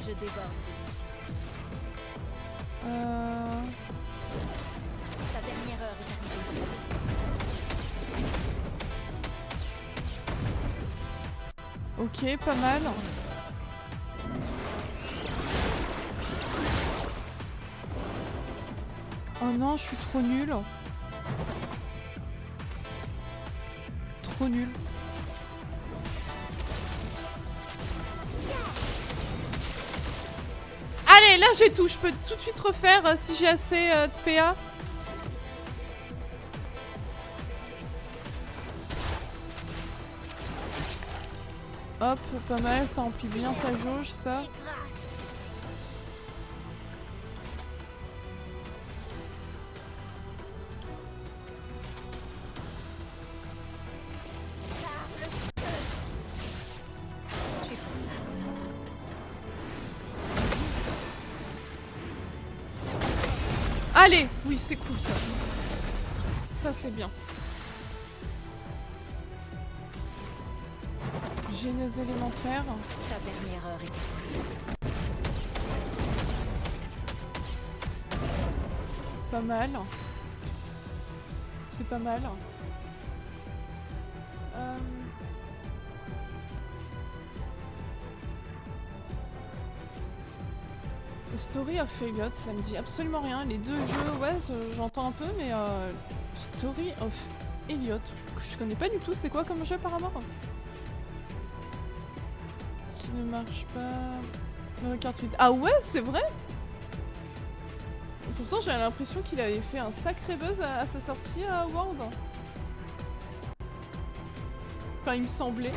Je déborde. Ta dernière heure est arrivée. Ok, pas mal. Oh non, je suis trop nulle. Trop nulle. Allez, là j'ai tout. Je peux tout de suite refaire si j'ai assez de PA. Hop, pas mal, ça remplit bien sa jauge, ça. Allez, oui, c'est cool ça. Ça, c'est bien. Génèse élémentaire. Ta dernière heure est Pas mal. C'est pas mal. Story of Elliot, ça me dit absolument rien. Les deux jeux, ouais, j'entends un peu, mais Story of Elliot, que je connais pas du tout. C'est quoi comme jeu apparemment? Qui ne marche pas. Mario Kart 8. Ah ouais, c'est vrai? Pourtant, j'ai l'impression qu'il avait fait un sacré buzz à sa sortie à World. Enfin, il me semblait.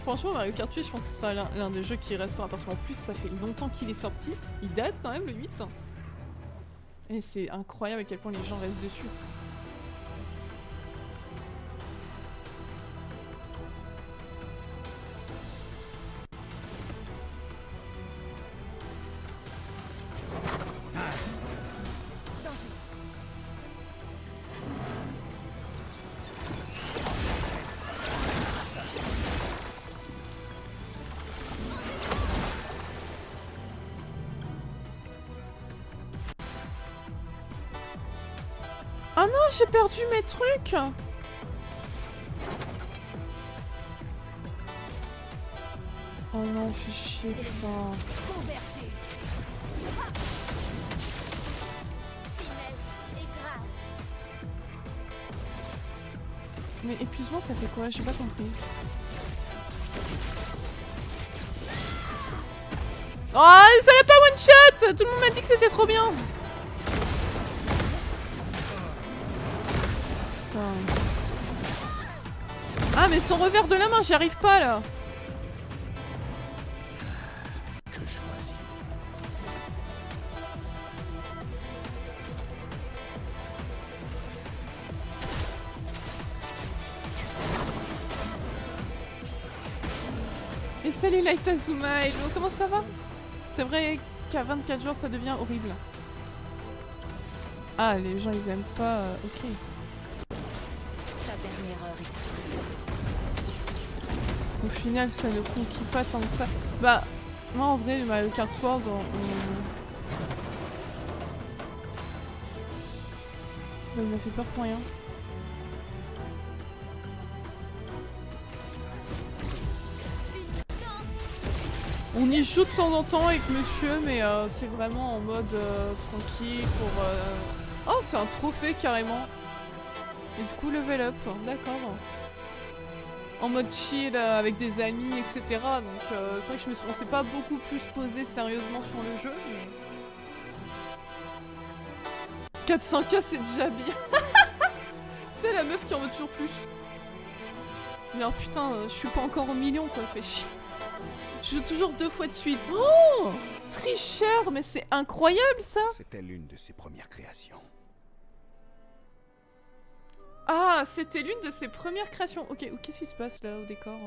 Franchement, Mario Kart 8, je pense que ce sera l'un des jeux qui restera. Parce qu'en plus, ça fait longtemps qu'il est sorti. Il date quand même, le 8. Et c'est incroyable à quel point les gens restent dessus. Oh non, j'ai perdu mes trucs. Oh non, fais chier, putain. Converger. Finesse et grâce. Mais épuisement, ça fait quoi? J'ai pas compris. Oh, ça l'a pas one shot! Tout le monde m'a dit que c'était trop bien! Putain. Ah, mais son revers de la main, j'y arrive pas là! Que choisir? Et salut Light Azuma, hello, comment ça va? C'est vrai qu'à 24 jours ça devient horrible. Ah, les gens ils aiment pas, ok. Ta dernière heure est... Au final ça ne conquit pas tant que ça. Bah, moi en vrai, Mario Kart World, bah, il m'a fait peur pour rien. On y joue de temps en temps avec monsieur, mais c'est vraiment en mode tranquille pour... Oh, c'est un trophée carrément. Et du coup, level up, d'accord. En mode chill avec des amis, etc. Donc c'est vrai que on s'est pas beaucoup plus posé sérieusement sur le jeu. Mais... 400K, c'est déjà bien. C'est la meuf qui en veut toujours plus. Mais alors putain, je suis pas encore au million quoi, fait chier. Je joue toujours 2 fois de suite. Oh, tricheur, mais c'est incroyable ça. C'était l'une de ses premières créations. Ah, c'était l'une de ses premières créations. Ok, qu'est-ce qui se passe là au décor?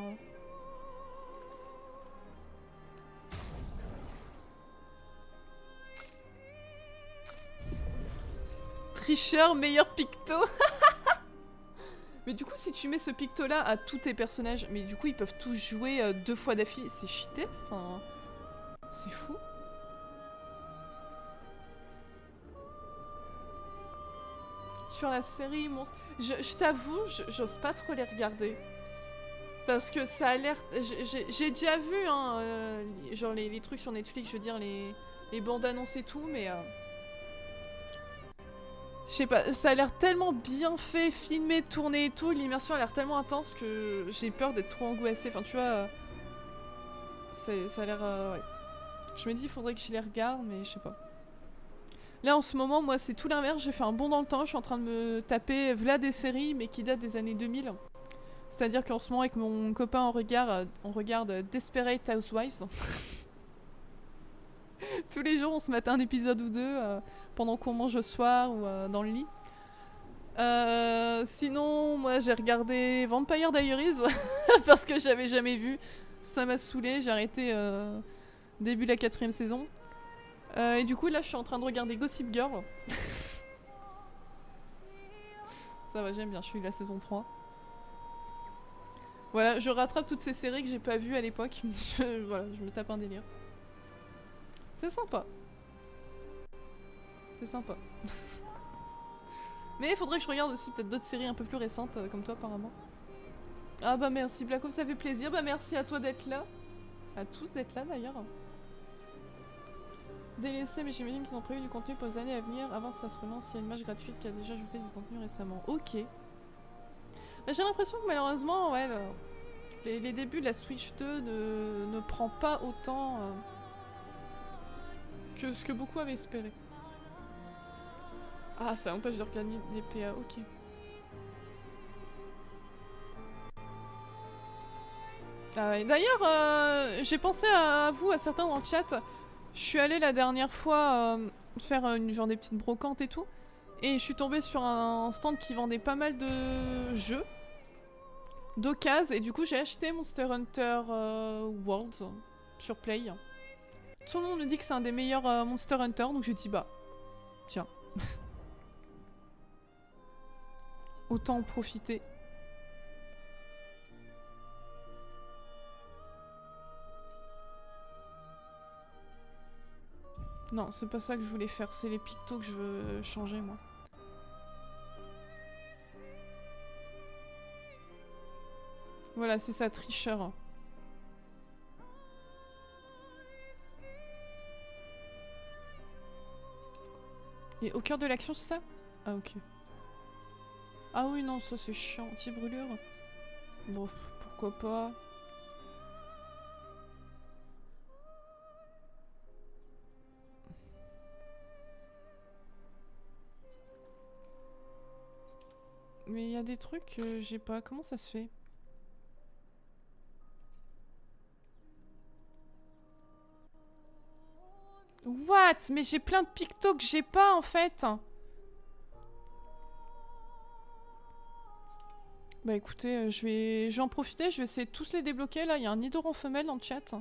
Tricheur, meilleur picto. Mais du coup, si tu mets ce picto-là à tous tes personnages, mais du coup, ils peuvent tous jouer 2 fois d'affilée. C'est cheaté, enfin... C'est fou. Sur la série Monstre... Je t'avoue, j'ose pas trop les regarder. Parce que ça a l'air... J'ai déjà vu, hein, genre les trucs sur Netflix, je veux dire, les bandes annonces et tout, mais... Je sais pas, ça a l'air tellement bien fait, filmé, tourné et tout, l'immersion a l'air tellement intense que j'ai peur d'être trop angoissée. Enfin, tu vois, ça a l'air... ouais. Je me dis, il faudrait que je les regarde, mais je sais pas. Là, en ce moment, moi, c'est tout l'inverse. J'ai fait un bond dans le temps, je suis en train de me taper v'là des séries, mais qui datent des années 2000. C'est-à-dire qu'en ce moment, avec mon copain, on regarde Desperate Housewives. Tous les jours, on se mate un épisode ou deux pendant qu'on mange le soir ou dans le lit. Sinon, moi j'ai regardé Vampire Diaries parce que j'avais jamais vu. Ça m'a saoulé, j'ai arrêté début de la 4ème saison. Et du coup, là je suis en train de regarder Gossip Girl. Ça va, j'aime bien, je suis la saison 3. Voilà, je rattrape toutes ces séries que j'ai pas vues à l'époque. Voilà, je me tape un délire. C'est sympa. C'est sympa. Mais il faudrait que je regarde aussi peut-être d'autres séries un peu plus récentes, comme toi apparemment. Ah bah merci Black Ops, ça fait plaisir. Bah merci à toi d'être là. À tous d'être là d'ailleurs. Délaissé, mais j'imagine qu'ils ont prévu du contenu pour les années à venir. Avant que ça se relance, il y a une match gratuite qui a déjà ajouté du contenu récemment. Ok. Bah, j'ai l'impression que malheureusement, ouais, les débuts de la Switch 2 ne prend pas autant que ce que beaucoup avaient espéré. Ah, ça empêche de regarder des PA, ok. Ah ouais. D'ailleurs, j'ai pensé à vous, à certains dans le chat. Je suis allée la dernière fois faire genre des petites brocantes et tout. Et je suis tombée sur un stand qui vendait pas mal de jeux d'occasion. Et du coup, j'ai acheté Monster Hunter World sur Play. Tout le monde me dit que c'est un des meilleurs Monster Hunter, donc j'ai dit bah, tiens. Autant en profiter. Non, c'est pas ça que je voulais faire, c'est les pictos que je veux changer moi. Voilà, c'est ça, tricheur. Et au cœur de l'action, c'est ça? Ah, ok. Ah oui, non, ça c'est chiant. Anti-brûlure. Bon, pourquoi pas. Mais il y a des trucs que j'ai pas. Comment ça se fait? What? Mais j'ai plein de pictos que j'ai pas en fait. Bah écoutez, je vais en profiter, je vais essayer de tous les débloquer là. Il y a un Nidoran femelle dans le chat.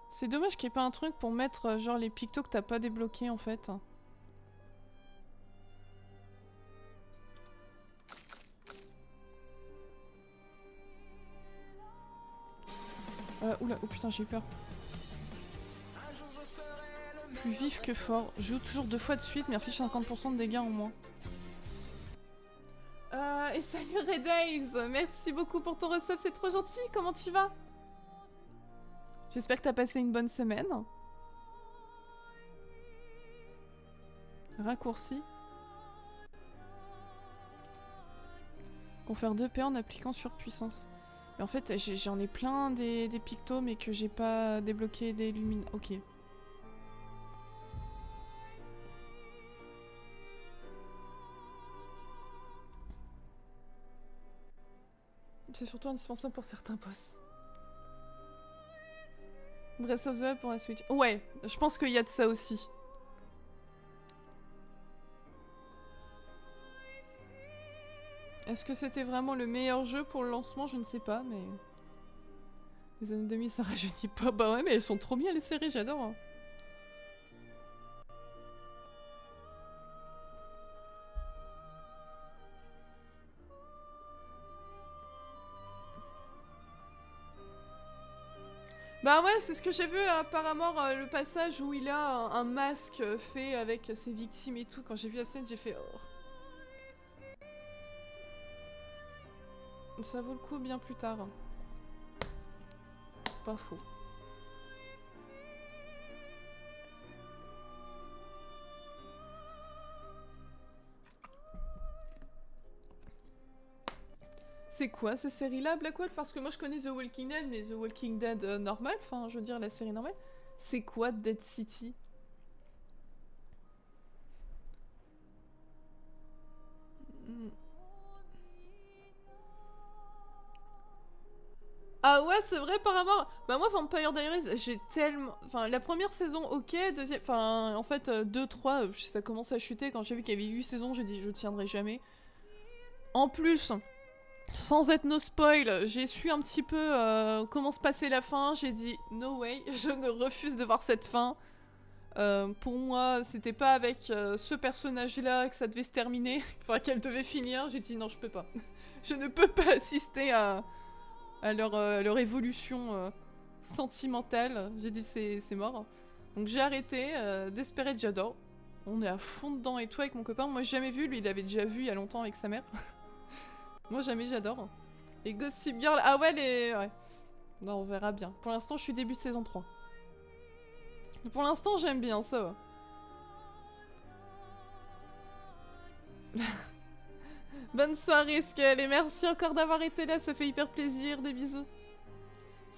C'est dommage qu'il n'y ait pas un truc pour mettre genre les pictos que t'as pas débloqués en fait. Oula, oh putain, j'ai eu peur. Plus vif que fort. Je joue toujours 2 fois de suite, mais affiche 50% de dégâts en moins. Et salut Red Eyes, merci beaucoup pour ton resub, c'est trop gentil. Comment tu vas? J'espère que t'as passé une bonne semaine. Raccourci. Confère 2 PA en appliquant surpuissance. Mais en fait, j'en ai plein des pictos, mais que j'ai pas débloqué des lumines. Ok. C'est surtout indispensable pour certains boss. Breath of the Wild pour la Switch. Ouais, je pense qu'il y a de ça aussi. Est-ce que c'était vraiment le meilleur jeu pour le lancement? Je ne sais pas, mais... Les années 2000, ça rajeunit pas. Bah ouais, mais elles sont trop bien les séries, j'adore. Hein. Bah ouais, c'est ce que j'ai vu apparemment, le passage où il a un masque fait avec ses victimes et tout. Quand j'ai vu la scène, j'ai fait oh. Ça vaut le coup bien plus tard. Pas faux. C'est quoi ces séries-là, Blackwell? Parce que moi je connais The Walking Dead, mais The Walking Dead normal, enfin je veux dire la série normale. C'est quoi Dead City? Ah ouais, c'est vrai apparemment. Bah moi Vampire Diaries, j'ai tellement... Enfin la première saison ok, deuxième... Enfin en fait 2, 3, ça commence à chuter. Quand j'ai vu qu'il y avait 8 saisons, j'ai dit je tiendrai jamais. En plus... Sans être no spoil, j'ai su un petit peu comment se passait la fin, j'ai dit no way, je ne refuse de voir cette fin. Pour moi, c'était pas avec ce personnage-là que ça devait se terminer, enfin qu'elle devait finir, j'ai dit non, je peux pas. Je ne peux pas assister à leur évolution sentimentale, j'ai dit c'est mort. Donc j'ai arrêté, Desperate j'adore, on est à fond dedans et tout avec mon copain, moi j'ai jamais vu, lui il avait déjà vu il y a longtemps avec sa mère. Moi jamais, j'adore. Et Gossip Girl, ah ouais les... Ouais. Non, on verra bien. Pour l'instant, je suis début de saison 3. Pour l'instant, j'aime bien ça. Bonne soirée, Skull, et merci encore d'avoir été là, ça fait hyper plaisir, des bisous.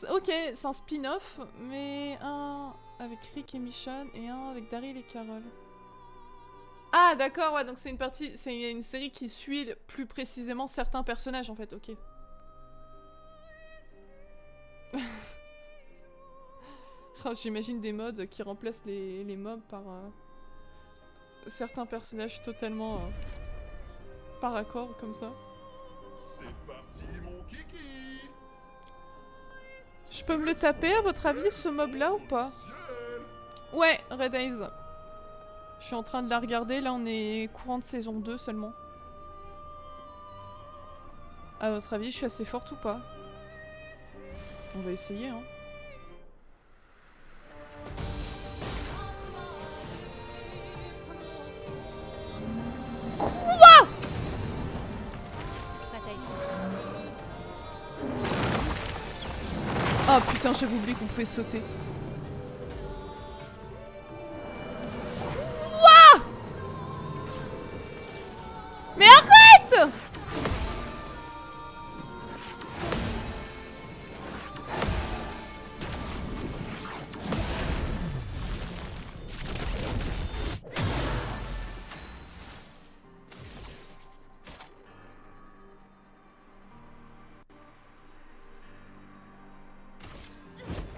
Ok, c'est un spin-off, mais un avec Rick et Michonne, et un avec Daryl et Carol. Ah d'accord, ouais, donc c'est une partie, c'est une série qui suit plus précisément certains personnages en fait, ok. Oh, j'imagine des mods qui remplacent les mobs par certains personnages totalement par accord comme ça. C'est parti, mon kiki. Je peux me le taper à votre avis ce mob là ou pas? Ouais, Red Eyes. Je suis en train de la regarder, là on est courant de saison 2 seulement. À votre avis, je suis assez forte ou pas? On va essayer hein. Quoi? Oh putain, j'avais oublié qu'on pouvait sauter. Wouah! Mais arrête!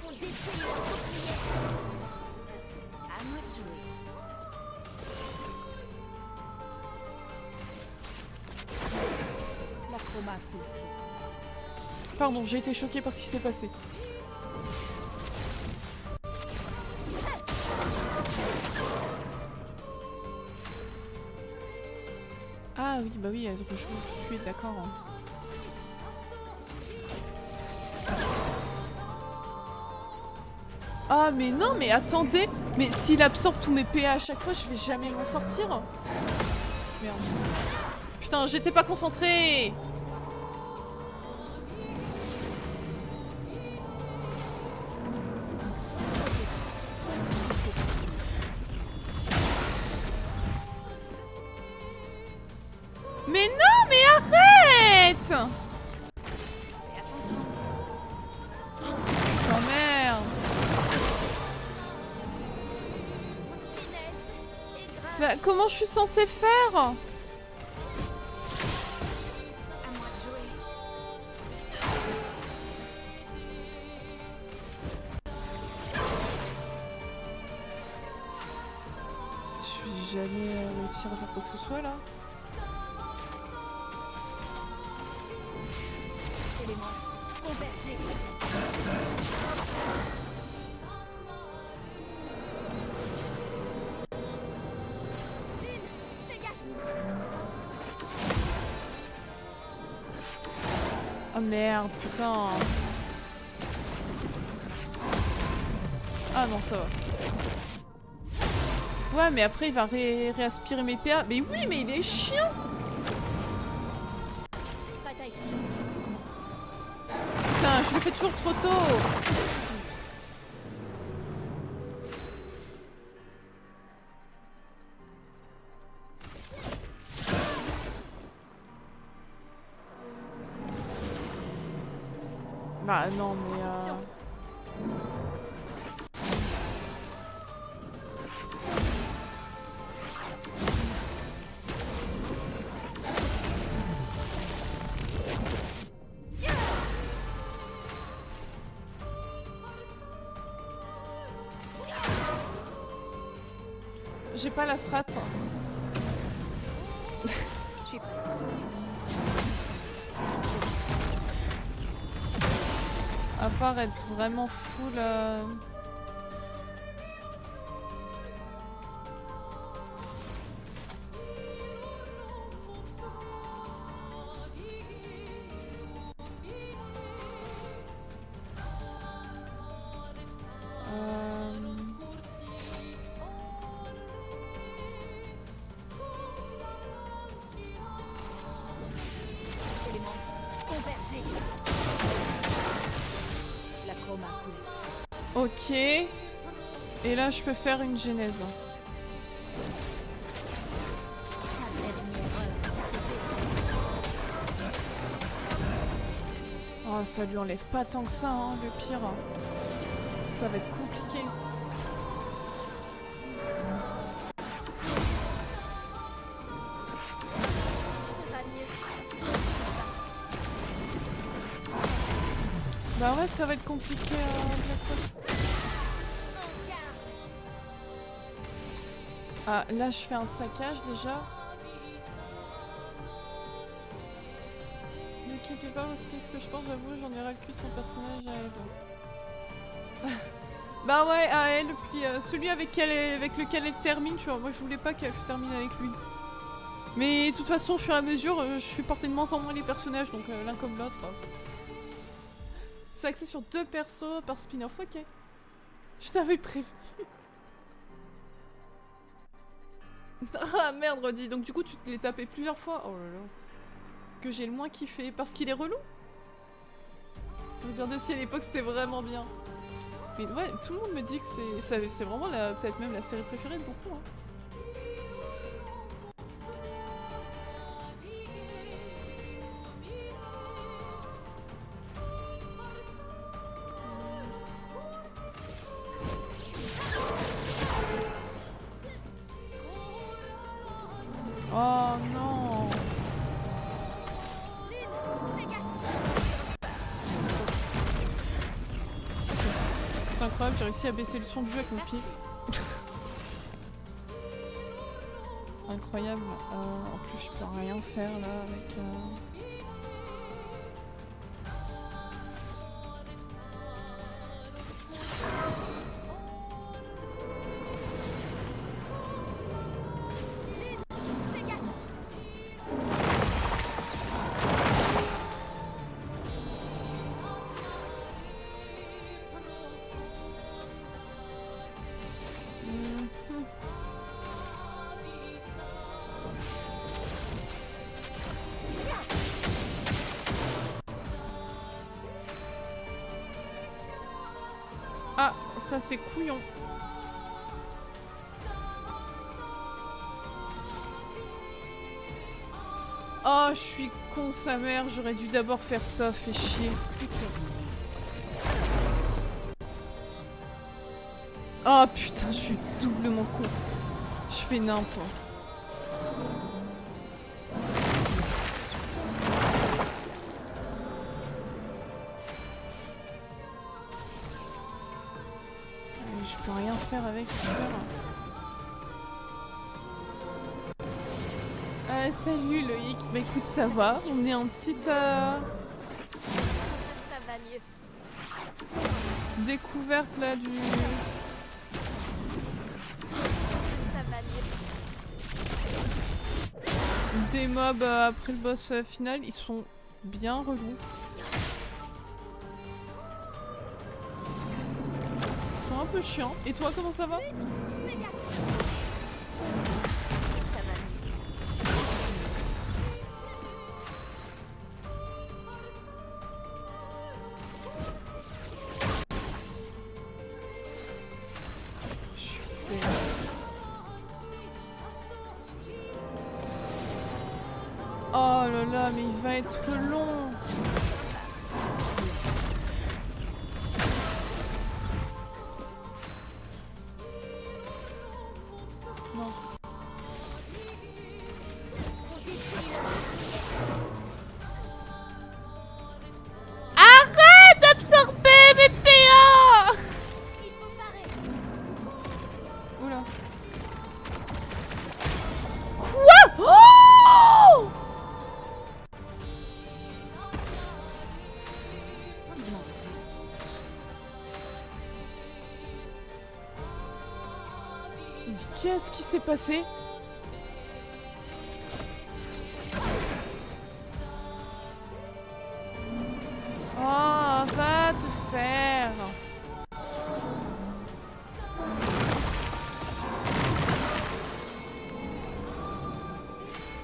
On détruit le bouclier. À moi de jouer. La chroma s'est Pardon, j'ai été choquée par ce qui s'est passé. Ah oui, bah oui, elle rejoue tout de suite, d'accord. Ah mais non, mais attendez. Mais s'il absorbe tous mes PA à chaque fois, je vais jamais m'en sortir. Merde. Putain, j'étais pas concentrée. Mais non, mais arrête! Et attention. Oh merde. Finesse et grave. Bah, comment je suis censée faire? À moi de jouer. Je vais jamais réussir à faire quoi que ce soit là. Élément convergé. Lune, fais gaffe. Oh merde, putain. Ah non, ça va. Ouais, mais après il va réaspirer mes PA. Mais oui, mais il est chiant. Bataille. Putain, je le fais toujours trop tôt. Bah non, mais Attention. j'ai pas la strat. Je suis prête. À part être vraiment full. Élément convergé. La chroma coule. Ok. Et là, je peux faire une genèse. La dernière heure. Oh, ça lui enlève pas tant que ça, hein, le pire. Ça va être compliqué. Ça va mieux. Bah ouais, ça va être compliqué. Black Rose. Ah, là, je fais un saccage déjà. De qui tu parles aussi, ce que je pense, j'avoue, j'en ai ras le cul de son personnage à elle. Bah ouais, à elle, puis celui avec lequel elle termine, tu vois, moi je voulais pas qu'elle termine avec lui. Mais de toute façon, au fur et à mesure, je suis portée de moins en moins les personnages, donc l'un comme l'autre. C'est axé sur 2 persos par spin-off, ok. Je t'avais prévenu. Ah merde, redis, donc du coup tu te l'es tapé plusieurs fois. Oh là là. Que j'ai le moins kiffé, parce qu'il est relou. Regardez aussi à l'époque, c'était vraiment bien. Mais ouais, tout le monde me dit que c'est vraiment peut-être même la série préférée de beaucoup. Hein. Oh non! C'est incroyable, j'ai réussi à baisser le son du jeu avec mon pied. Incroyable. En plus, je peux rien faire là avec. Ah, ça c'est couillon. Oh, je suis con sa mère, j'aurais dû d'abord faire ça, fait chier. Oh putain, je suis doublement con. Je fais n'importe. Je peux rien faire avec, super. Salut Loïc, bah écoute ça va, on est en petite Ça va mieux. découverte là du... Ça va mieux. des mobs après le boss final, ils sont bien relous. Ils sont un peu chiants. Et toi comment ça va? Ça va mieux. Oh là là, mais il va être long. Non. Arrête d'absorber mes PA! Il faut parer. Oula. Quoi? Oh! Qu'est-ce qui s'est passé? Oh, va te faire.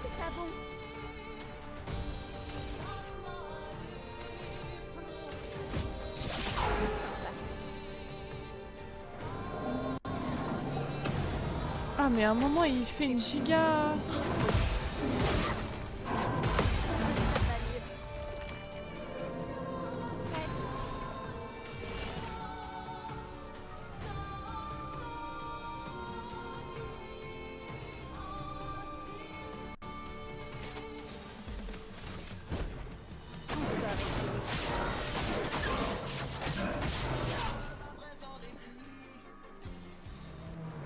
C'est pas bon. Ah mais à un moment il fait une giga... Ça va mieux.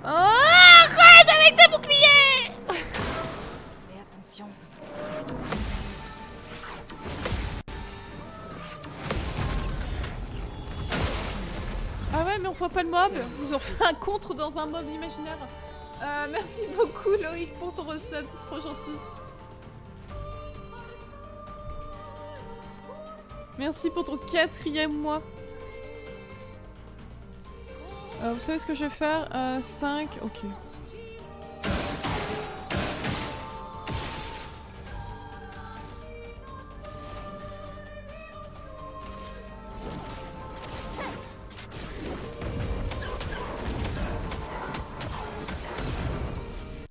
Oh, arrête avec tes boucliers! Fais attention. Ah ouais mais on voit pas le mob. Ils ont fait un contre dans un mob imaginaire. Merci beaucoup Loïc pour ton resub, c'est trop gentil. Merci pour ton 4e mois. Vous savez ce que je vais faire? 5, ok.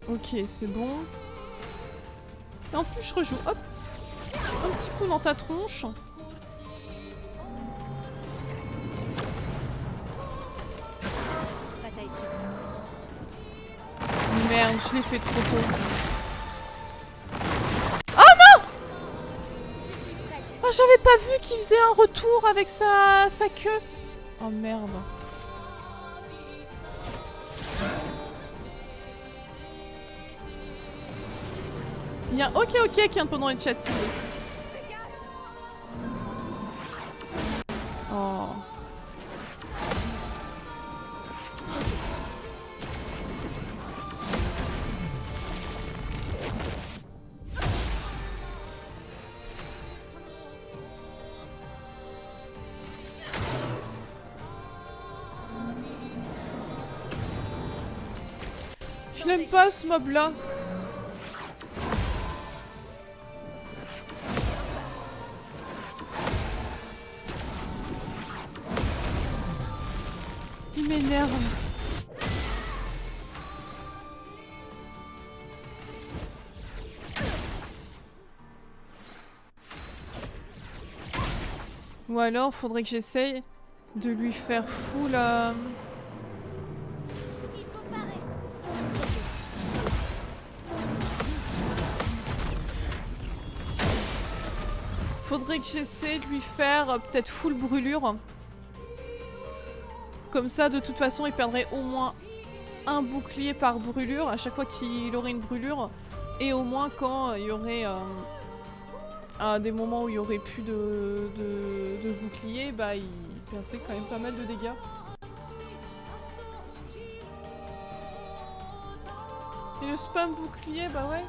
Ok, c'est bon. Et en plus, je rejoue. Hop. Un petit coup dans ta tronche. Bataille esquive. Merde, je l'ai fait trop tôt. Oh, j'avais pas vu qu'il faisait un retour avec sa queue. Oh merde. Il y a ok qui vient pendant les chats. Oh. Je l'aime pas ce mob là. Il m'énerve. Ou alors faudrait que j'essaye de lui faire full Il faut parer. faudrait que j'essaie de lui faire peut-être full brûlure. Comme ça, de toute façon, il perdrait au moins un bouclier par brûlure à chaque fois qu'il aurait une brûlure. Et au moins quand il y aurait des moments où il y aurait plus de bouclier, bah il perdrait quand même pas mal de dégâts. Et le spam bouclier, bah ouais.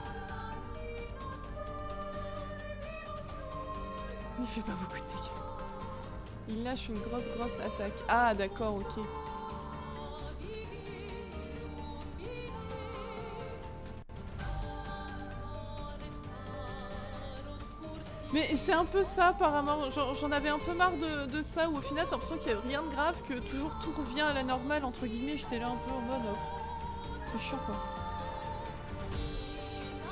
Il fait pas beaucoup de dégâts. Il lâche une grosse attaque. Ah d'accord, ok. Mais c'est un peu ça apparemment, j'en avais un peu marre de ça où au final t'as l'impression qu'il n'y a rien de grave, que toujours tout revient à la normale entre guillemets, j'étais là un peu en mode c'est chiant quoi.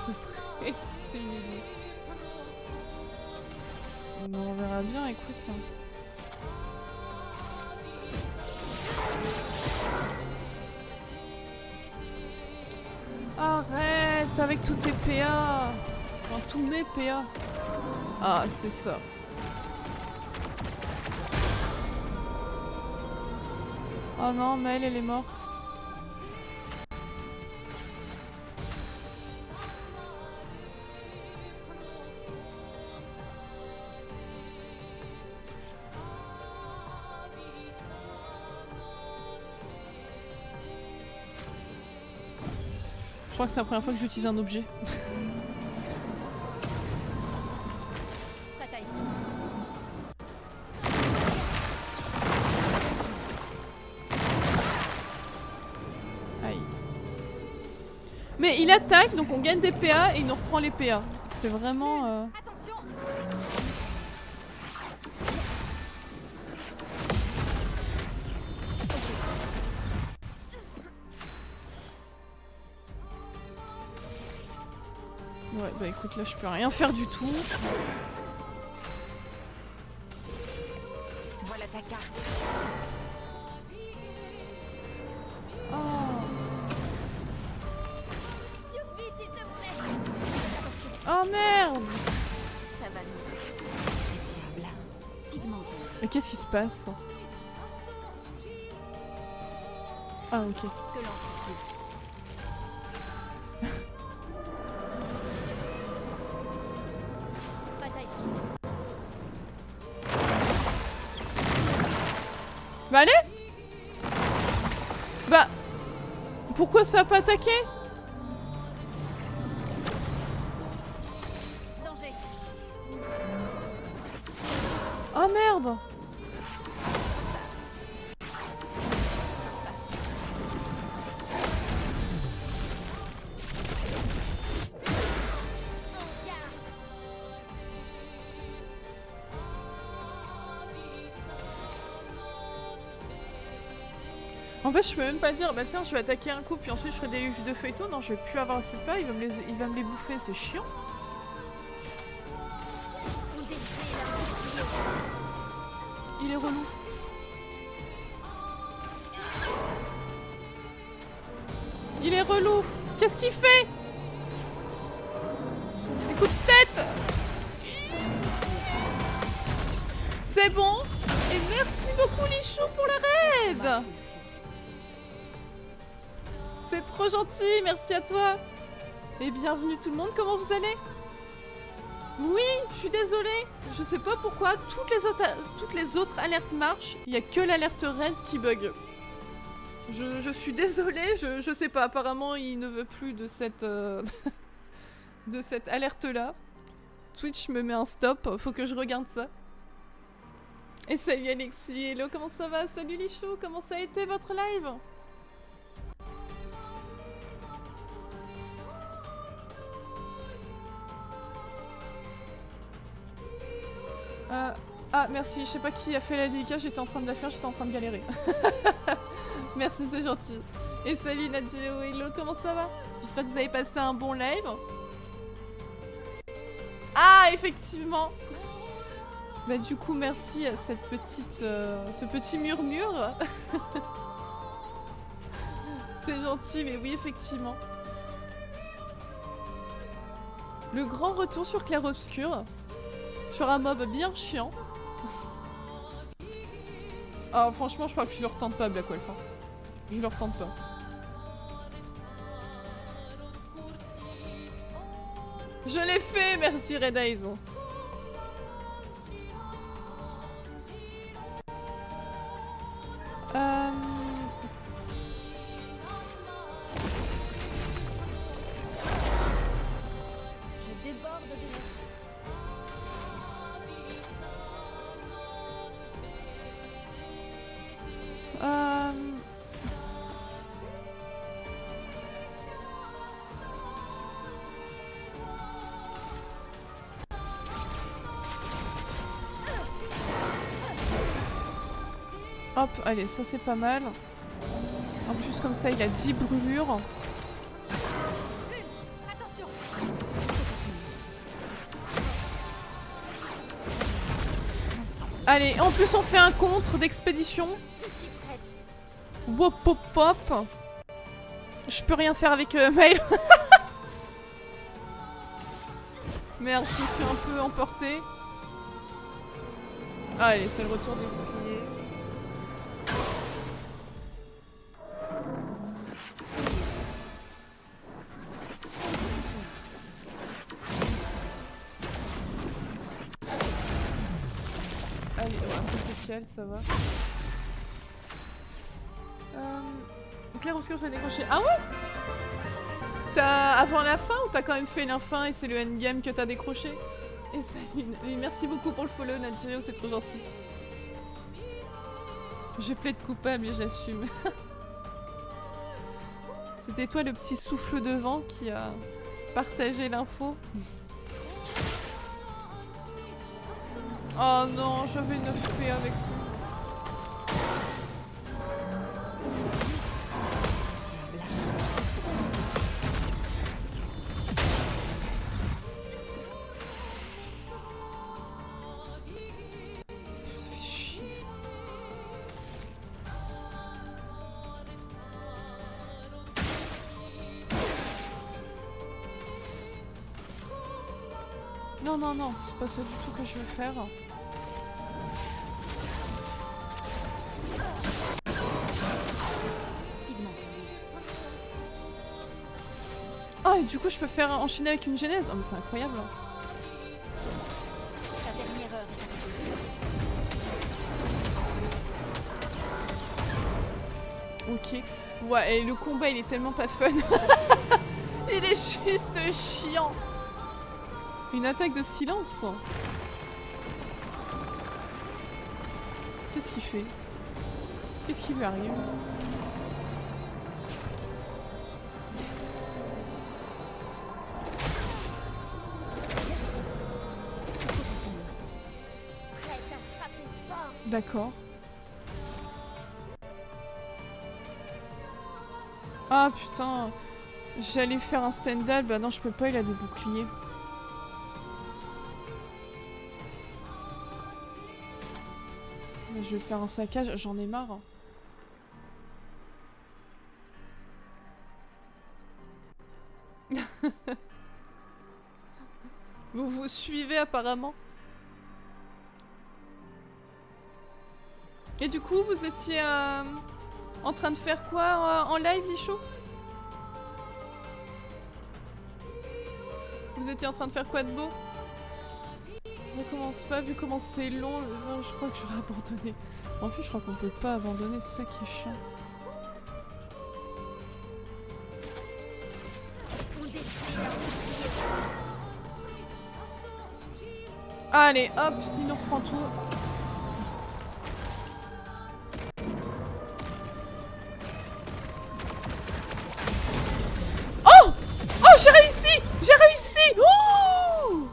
Ce serait... c'est inédit. Bon, on verra bien, écoute ça. Arrête avec tous tes PA. Enfin, tous mes PA. Ah, c'est ça. Oh non, mais elle est morte. Je crois que c'est la première fois que j'utilise un objet. Bataille. Aïe. Mais il attaque, donc on gagne des PA et il nous reprend les PA. C'est vraiment... Attention. Ouais, bah écoute, là je peux rien faire du tout. Voilà ta carte. Oh. Survie s'il te plaît. Oh merde! Ça va mieux. Appréciable. Pigmenté. Mais qu'est-ce qui se passe? Ah ok. Que l'entreprise. Bataille esquive. Bah allez! Bah... Pourquoi ça a pas attaqué? Danger. Oh merde! En fait, je peux même pas dire, bah tiens, je vais attaquer un coup, puis ensuite je ferai des jus de feuilleton. Non, je vais plus avoir assez de pas, il va me les bouffer, c'est chiant. On détruit leur bouclier. Il est relou. Il est relou. Qu'est-ce qu'il fait? Des coups de tête. C'est bon. Et merci beaucoup Lichou pour le raid. C'est trop gentil, merci à toi. Et bienvenue tout le monde, comment vous allez? Oui, je suis désolée. Je sais pas pourquoi, toutes les autres alertes marchent. Il y a que l'alerte raid qui bug. Je suis désolée, je sais pas, apparemment il ne veut plus de cette, de cette alerte-là. Twitch me met un stop, faut que je regarde ça. Et salut Alexis, hello, comment ça va? Salut Lichou, comment ça a été votre live? Ah merci, je sais pas qui a fait la dédicace, j'étais en train de la faire, j'étais en train de galérer. Merci, c'est gentil. Et salut Nadjeo, hello, comment ça va? J'espère que vous avez passé un bon live. Ah, effectivement. Bah du coup, merci à cette petite, ce petit murmure. C'est gentil, mais oui, effectivement. Le grand retour sur Clair-Obscur. Sur un mob bien chiant. Ah, franchement, je crois que je le retente pas, Black Wolf. Hein. Je le retente pas. Je l'ai fait, merci Red Eyes. Je déborde d'énergie. Hop, allez, ça c'est pas mal. En plus, comme ça, il a 10 brûlures. Attention. Allez, en plus, on fait un contre d'expédition. Je suis prête. Wop, pop, pop. Je peux rien faire avec Maël. Merde, je me suis un peu emportée. Allez, c'est le retour des boucliers. Allez, un peu spécial, ça va. Clair-Obscur, j'ai décroché. Ah ouais? T'as avant la fin ou t'as quand même fait la fin et c'est le endgame que t'as décroché? Et salut, et merci beaucoup pour le follow, Nadjeo, c'est trop gentil. Je plaide coupable et j'assume. C'était toi le petit souffle de vent qui a partagé l'info. Oh non, j'avais 9 P avec lui. Ça fait chier. Non, non, non, c'est pas ça du tout que je veux faire. Ah, et du coup, je peux faire enchaîner avec une genèse. Oh, mais c'est incroyable. Ta dernière heure est arrivée. Ok. Ouais, et le combat, il est tellement pas fun. Il est juste chiant. Une attaque de silence. Qu'est-ce qu'il fait? Qu'est-ce qui lui arrive? Prête à frapper fort. D'accord. Ah putain. J'allais faire un Stendhal, bah non je peux pas, il a des boucliers. Je vais faire un saccage, j'en ai marre. Vous vous suivez apparemment. Et du coup, vous étiez en train de faire quoi en live, Lichou? Vous étiez en train de faire quoi de beau? Ne commence pas, vu comment c'est long, je crois que j'aurais abandonné. En plus, je crois qu'on peut pas abandonner, c'est ça qui est chiant. Allez, hop, sinon on reprend tout. Oh! Oh, j'ai réussi! J'ai réussi! Oh!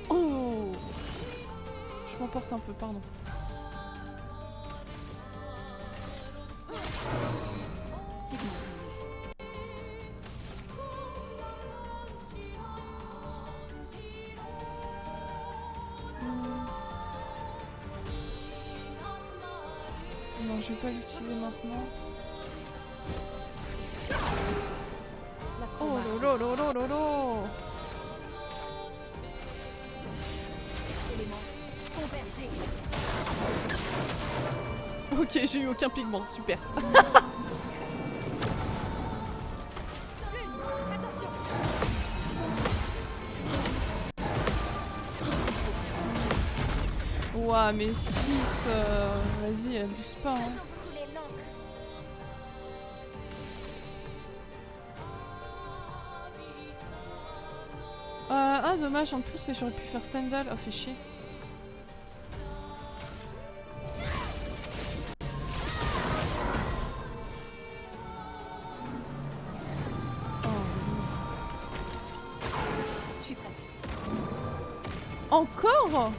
Oh! Je m'emporte un peu, pardon. Non, je vais pas l'utiliser maintenant. Oh lolo lolo lolo. Ok, j'ai eu aucun pigment, super. Ouah, mais 6, vas-y, abuse pas. Hein. Ah, dommage, en plus, j'aurais pu faire Stendhal. Oh, fait chier. Je suis prête. Encore?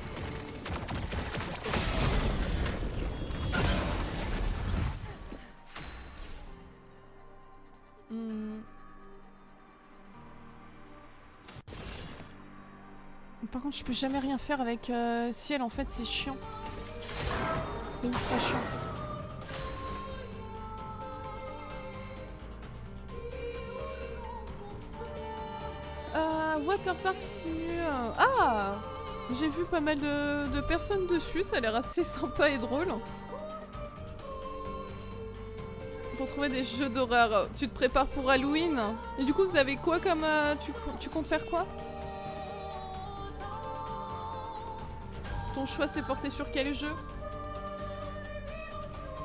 Par contre, je peux jamais rien faire avec Ciel, en fait, c'est chiant. C'est ultra chiant. Waterpark Simu. Ah! J'ai vu pas mal de personnes dessus, ça a l'air assez sympa et drôle. Pour trouver des jeux d'horreur. Tu te prépares pour Halloween? Et du coup, vous avez quoi comme... tu comptes faire quoi? Ton choix s'est porté sur quel jeu?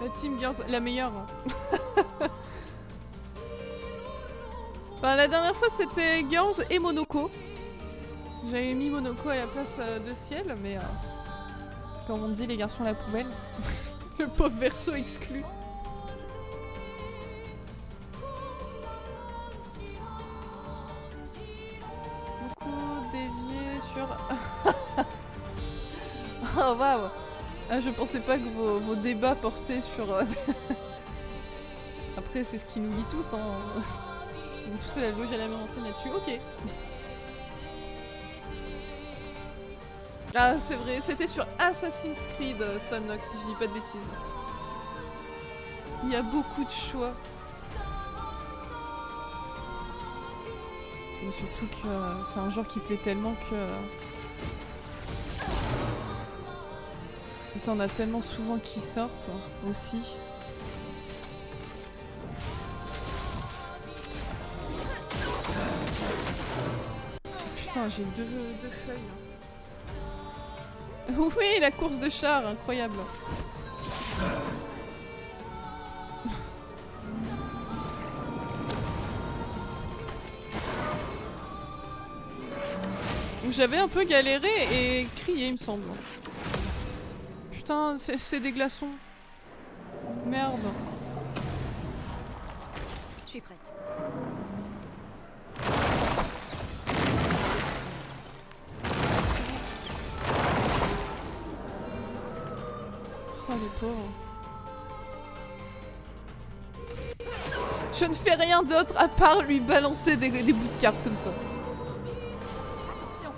La Team Girls, la meilleure. Enfin, la dernière fois c'était Girls et Monoko. J'avais mis Monoko à la place de Ciel, mais comme on dit, les garçons à la poubelle. Le pauvre verso exclu. Beaucoup dévié sur... Oh waouh! Ah, je pensais pas que vos débats portaient sur... Après, c'est ce qui nous vit tous, hein. On est tous à la loge à la même enseigne là-dessus. Ok. Ah, c'est vrai, c'était sur Assassin's Creed, Sunnox, si je dis pas de bêtises. Il y a beaucoup de choix. Et surtout que c'est un genre qui plaît tellement que... T'en as tellement souvent qui sortent aussi. Putain, j'ai deux feuilles. Oui, la course de char, incroyable. J'avais un peu galéré et crié, il me semble. Putain, c'est des glaçons. Merde. Je suis prête. Oh les pauvres. Je ne fais rien d'autre à part lui balancer des bouts de cartes comme ça. Attention.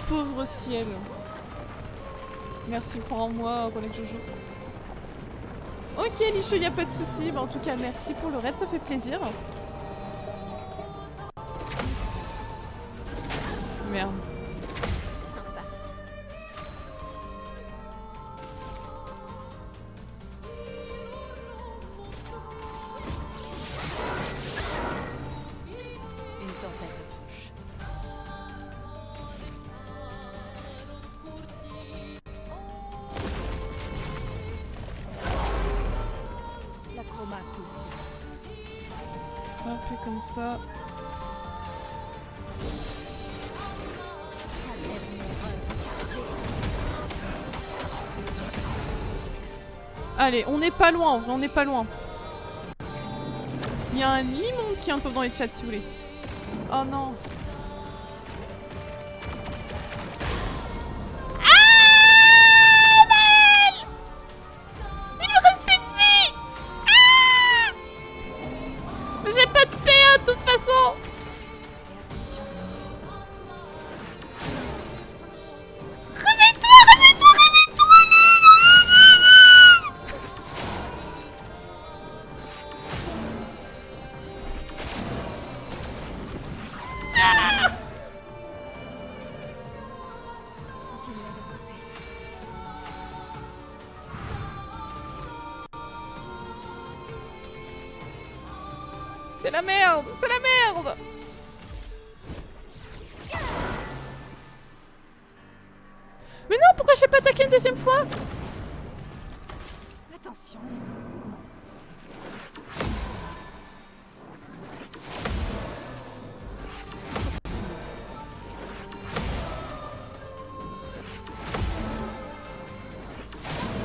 Pauvre ciel. Merci, crois en moi, Rolex Jojo. Ok, Lichou, y a pas de soucis. Bah, en tout cas, merci pour le raid, ça fait plaisir. Merde. Sympa. Une tempête de touche. La chroma couvre. Hop, et comme ça. Allez, on n'est pas loin, en vrai, on n'est pas loin. Il y a un limon qui est un peu dans les chats si vous voulez. Oh non. Mais j'ai pas de PA de toute façon. Et attention. Continuez d'avancer. C'est la merde, c'est la merde. Mais non, pourquoi j'ai pas attaqué une deuxième fois? Attention.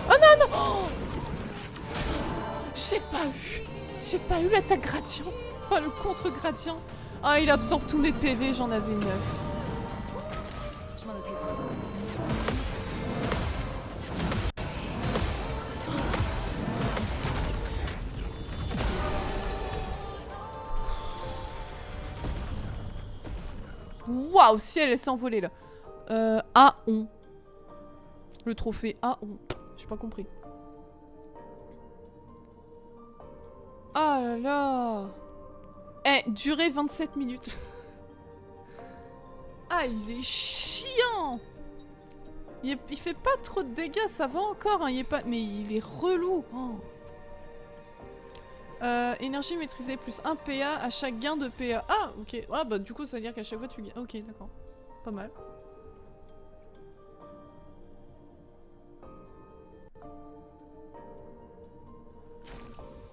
Oh non, non. Oh, j'ai pas eu l'attaque gradient. Enfin, le contre-gradient. Ah, il absorbe tous mes PV, j'en avais 9. Je m'en occupe. Waouh, si elle s'est envolée là. Aon. Le trophée Aon. J'ai pas compris. Ah là là. Eh, durée 27 minutes. Ah, il est chiant. Il fait pas trop de dégâts, ça va encore. Hein, il est pas... Mais il est relou. Oh. Énergie maîtrisée plus 1 PA à chaque gain de PA. Ah, ok. Ah, bah du coup, ça veut dire qu'à chaque fois tu gagnes. Ok, d'accord. Pas mal.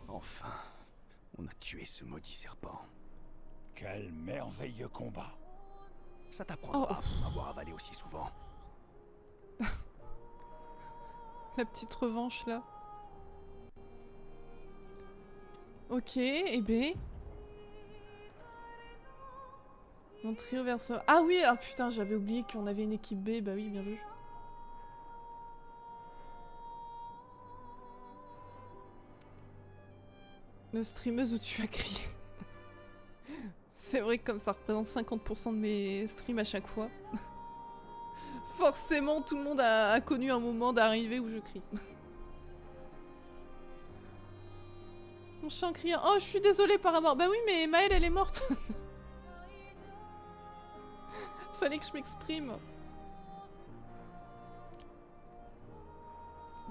Enfin, on a tué ce maudit serpent. Quel merveilleux combat. Ça t'apprendra Oh. à m'avoir avalé aussi souvent. La petite revanche là. Ok, et B. Mon trio verso. Ah oui, ah putain, j'avais oublié qu'on avait une équipe B. Bah oui, bien vu. Le streameuse où tu as crié. C'est vrai que comme ça représente 50% de mes streams à chaque fois. Forcément, tout le monde a connu un moment d'arrivée où je crie. Mon chien criant. Oh, je suis désolée par rapport. Bah oui, mais Maëlle, elle est morte. Fallait que je m'exprime.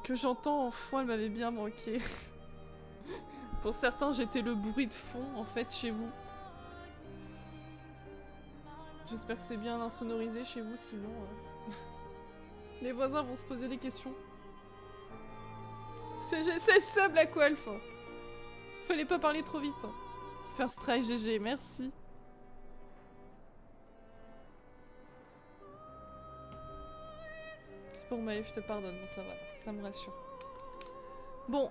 Que j'entends en fond, elle m'avait bien manqué. Pour certains, j'étais le bruit de fond, en fait, chez vous. J'espère que c'est bien insonorisé chez vous, sinon... les voisins vont se poser des questions. C'est ça, Black Wolf. Fallait pas parler trop vite. First try, GG, merci. C'est pour Maëlle, je te pardonne, bon ça va, ça me rassure. Bon,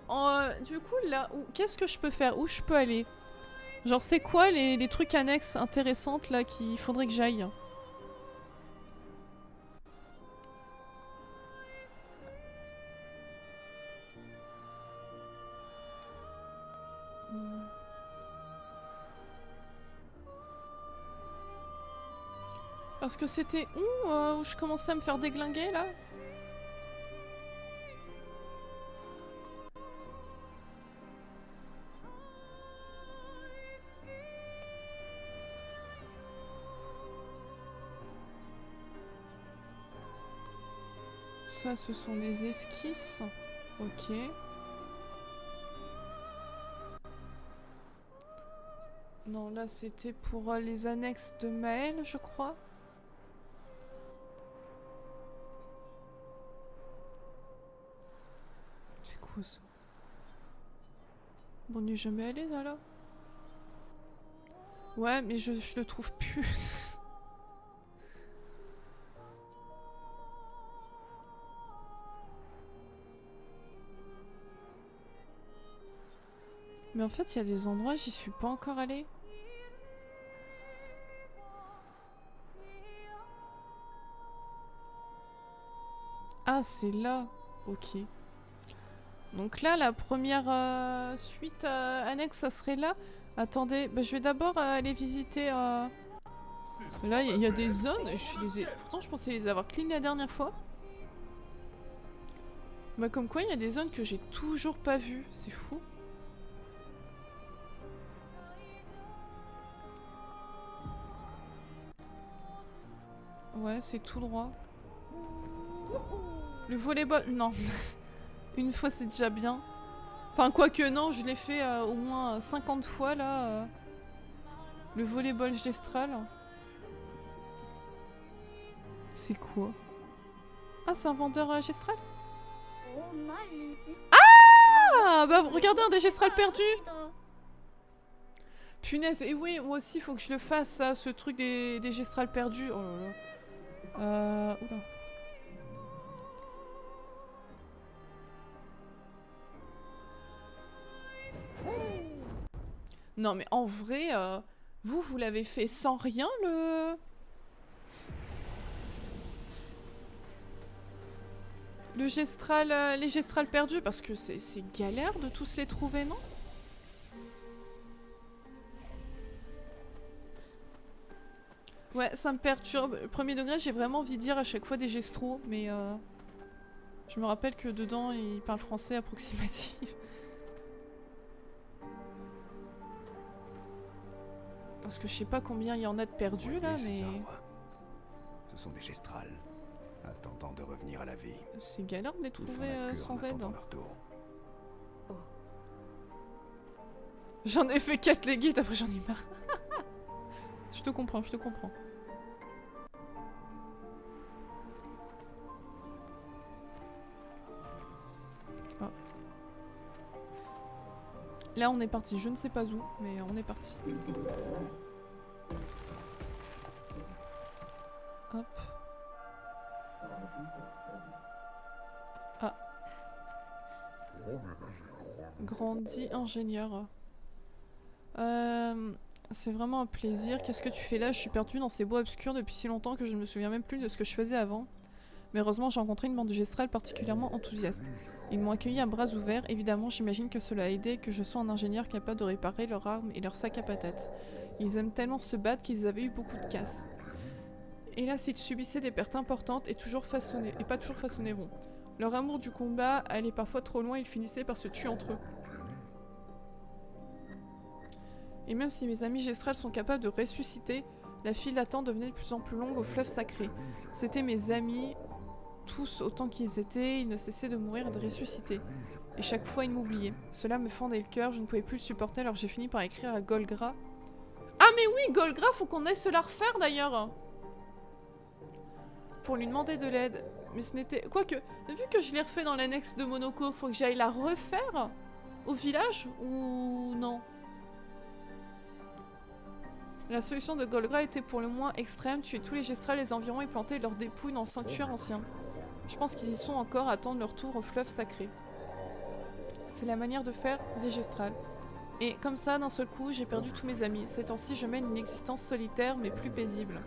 du coup là, qu'est-ce que je peux faire? Où je peux aller? Genre c'est quoi les trucs annexes intéressantes là qu'il faudrait que j'aille? Parce que c'était où je commençais à me faire déglinguer là? Ça, ce sont des esquisses. Ok. Non, là, c'était pour les annexes de Maël, je crois. C'est quoi ça? Bon, on n'y est jamais allé, là? Ouais, mais je le trouve plus. Mais en fait, il y a des endroits, j'y suis pas encore allée. Ah, c'est là. Ok. Donc là, la première suite annexe, ça serait là. Attendez, bah, je vais d'abord aller visiter... Là, il y a des zones. Pourtant, je pensais les avoir clean la dernière fois. Bah, comme quoi, il y a des zones que j'ai toujours pas vues. C'est fou. Ouais, c'est tout droit. Le volleyball, non. Une fois, c'est déjà bien. Enfin, quoique non, je l'ai fait au moins 50 fois, là. Le volleyball gestral. C'est quoi? Ah, c'est un vendeur gestral? Ah, bah regardez, un des gestrals perdu. Punaise, et oui, moi aussi, il faut que je le fasse, ça, ce truc des gestrals perdus. Oh là là. Oula. Non, mais en vrai, vous l'avez fait sans rien, le gestral, les gestrals perdus, parce que c'est galère de tous les trouver, non? Ouais, ça me perturbe. Premier degré, j'ai vraiment envie de dire à chaque fois des gestros, mais je me rappelle que dedans, ils parlent français approximatif. Parce que je sais pas combien il y en a de perdus là, mais... Ce sont des gestrals, attendant de revenir à la vie. C'est galère de les trouver sans aide. Oh. J'en ai fait 4 les guides, après j'en ai marre. Je te comprends, je te comprends. Oh. Là on est parti, je ne sais pas où, mais on est parti. Hop. Ah. Grandi ingénieur. C'est vraiment un plaisir. Qu'est-ce que tu fais là? Je suis perdue dans ces bois obscurs depuis si longtemps que je ne me souviens même plus de ce que je faisais avant. Mais heureusement, j'ai rencontré une bande de gestrales particulièrement enthousiaste. Ils m'ont accueilli à bras ouverts. Évidemment, j'imagine que cela a aidé que je sois un ingénieur capable de réparer leurs armes et leurs sacs à patates. Ils aiment tellement se battre qu'ils avaient eu beaucoup de casse. Hélas, ils subissaient des pertes importantes et pas toujours façonneront. Leur amour du combat allait parfois trop loin, ils finissaient par se tuer entre eux. Et même si mes amis gestrales sont capables de ressusciter, la file d'attente devenait de plus en plus longue au fleuve sacré. C'étaient mes amis, tous autant qu'ils étaient, ils ne cessaient de mourir et de ressusciter. Et chaque fois, ils m'oubliaient. Cela me fendait le cœur, je ne pouvais plus le supporter, alors j'ai fini par écrire à Golgra. Ah mais oui, Golgra, faut qu'on aille se la refaire d'ailleurs, pour lui demander de l'aide. Mais ce n'était... Quoique, vu que je l'ai refait dans l'annexe de Monoko, faut que j'aille la refaire au village ou non? La solution de Golgra était pour le moins extrême, tuer tous les gestrals des environs et planter leurs dépouilles dans le sanctuaire ancien. Je pense qu'ils y sont encore à attendre leur tour au fleuve sacré. C'est la manière de faire des gestrals. Et comme ça, d'un seul coup, j'ai perdu tous mes amis. Ces temps-ci, je mène une existence solitaire mais plus paisible.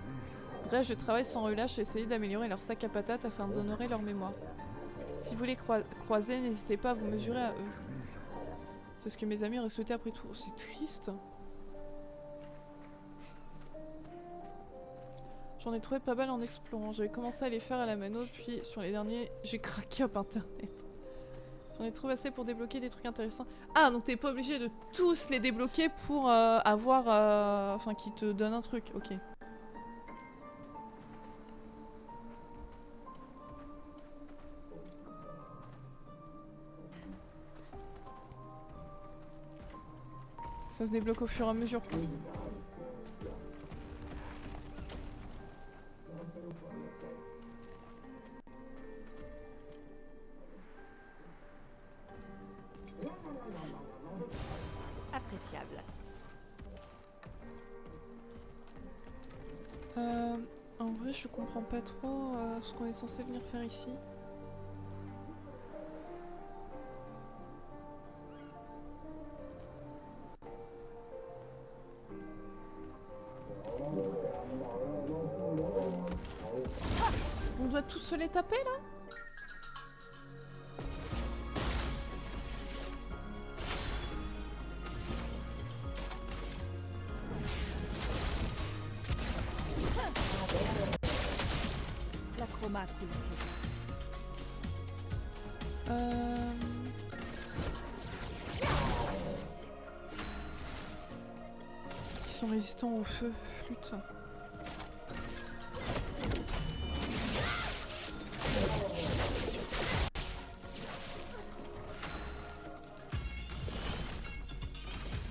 Bref, je travaille sans relâche et essayer d'améliorer leur sac à patates afin d'honorer leur mémoire. Si vous les croisez, n'hésitez pas à vous mesurer à eux. C'est ce que mes amis auraient souhaité après tout. C'est triste. J'en ai trouvé pas mal en explorant. J'avais commencé à les faire à la mano, puis sur les derniers, j'ai craqué up internet. J'en ai trouvé assez pour débloquer des trucs intéressants. Ah, donc t'es pas obligé de tous les débloquer pour avoir... Enfin, qui te donne un truc. Ok. Ça se débloque au fur et à mesure. Appréciable. En vrai, je comprends pas trop ce qu'on est censé venir faire ici. On doit tous se les taper là? La chroma coule. Ils sont résistants au feu, flûte.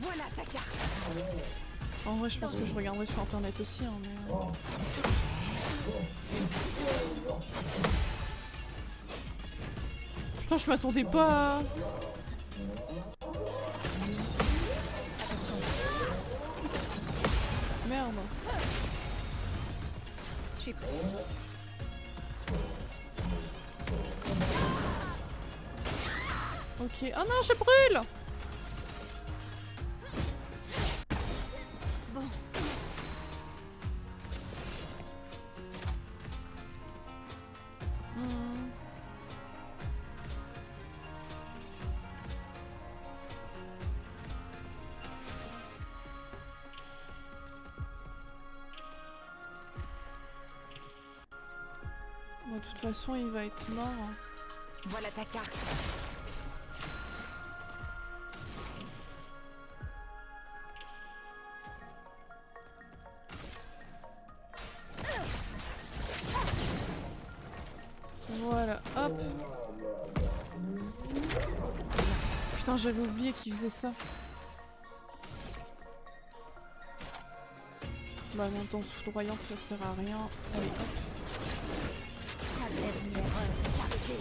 Voilà ta carte. En vrai, je pense que je regarderai sur internet aussi, hein, mais... Putain, je m'attendais pas à... Merde. Je suis prêt. Ok. Oh non, je brûle! Bon. Bon, de toute façon, il va être mort. Hein. Voilà ta carte. Voilà, hop. Putain, j'avais oublié qu'il faisait ça. Bah, en même temps, foudroyante, ça sert à rien. Allez, hop. La dernière chargée.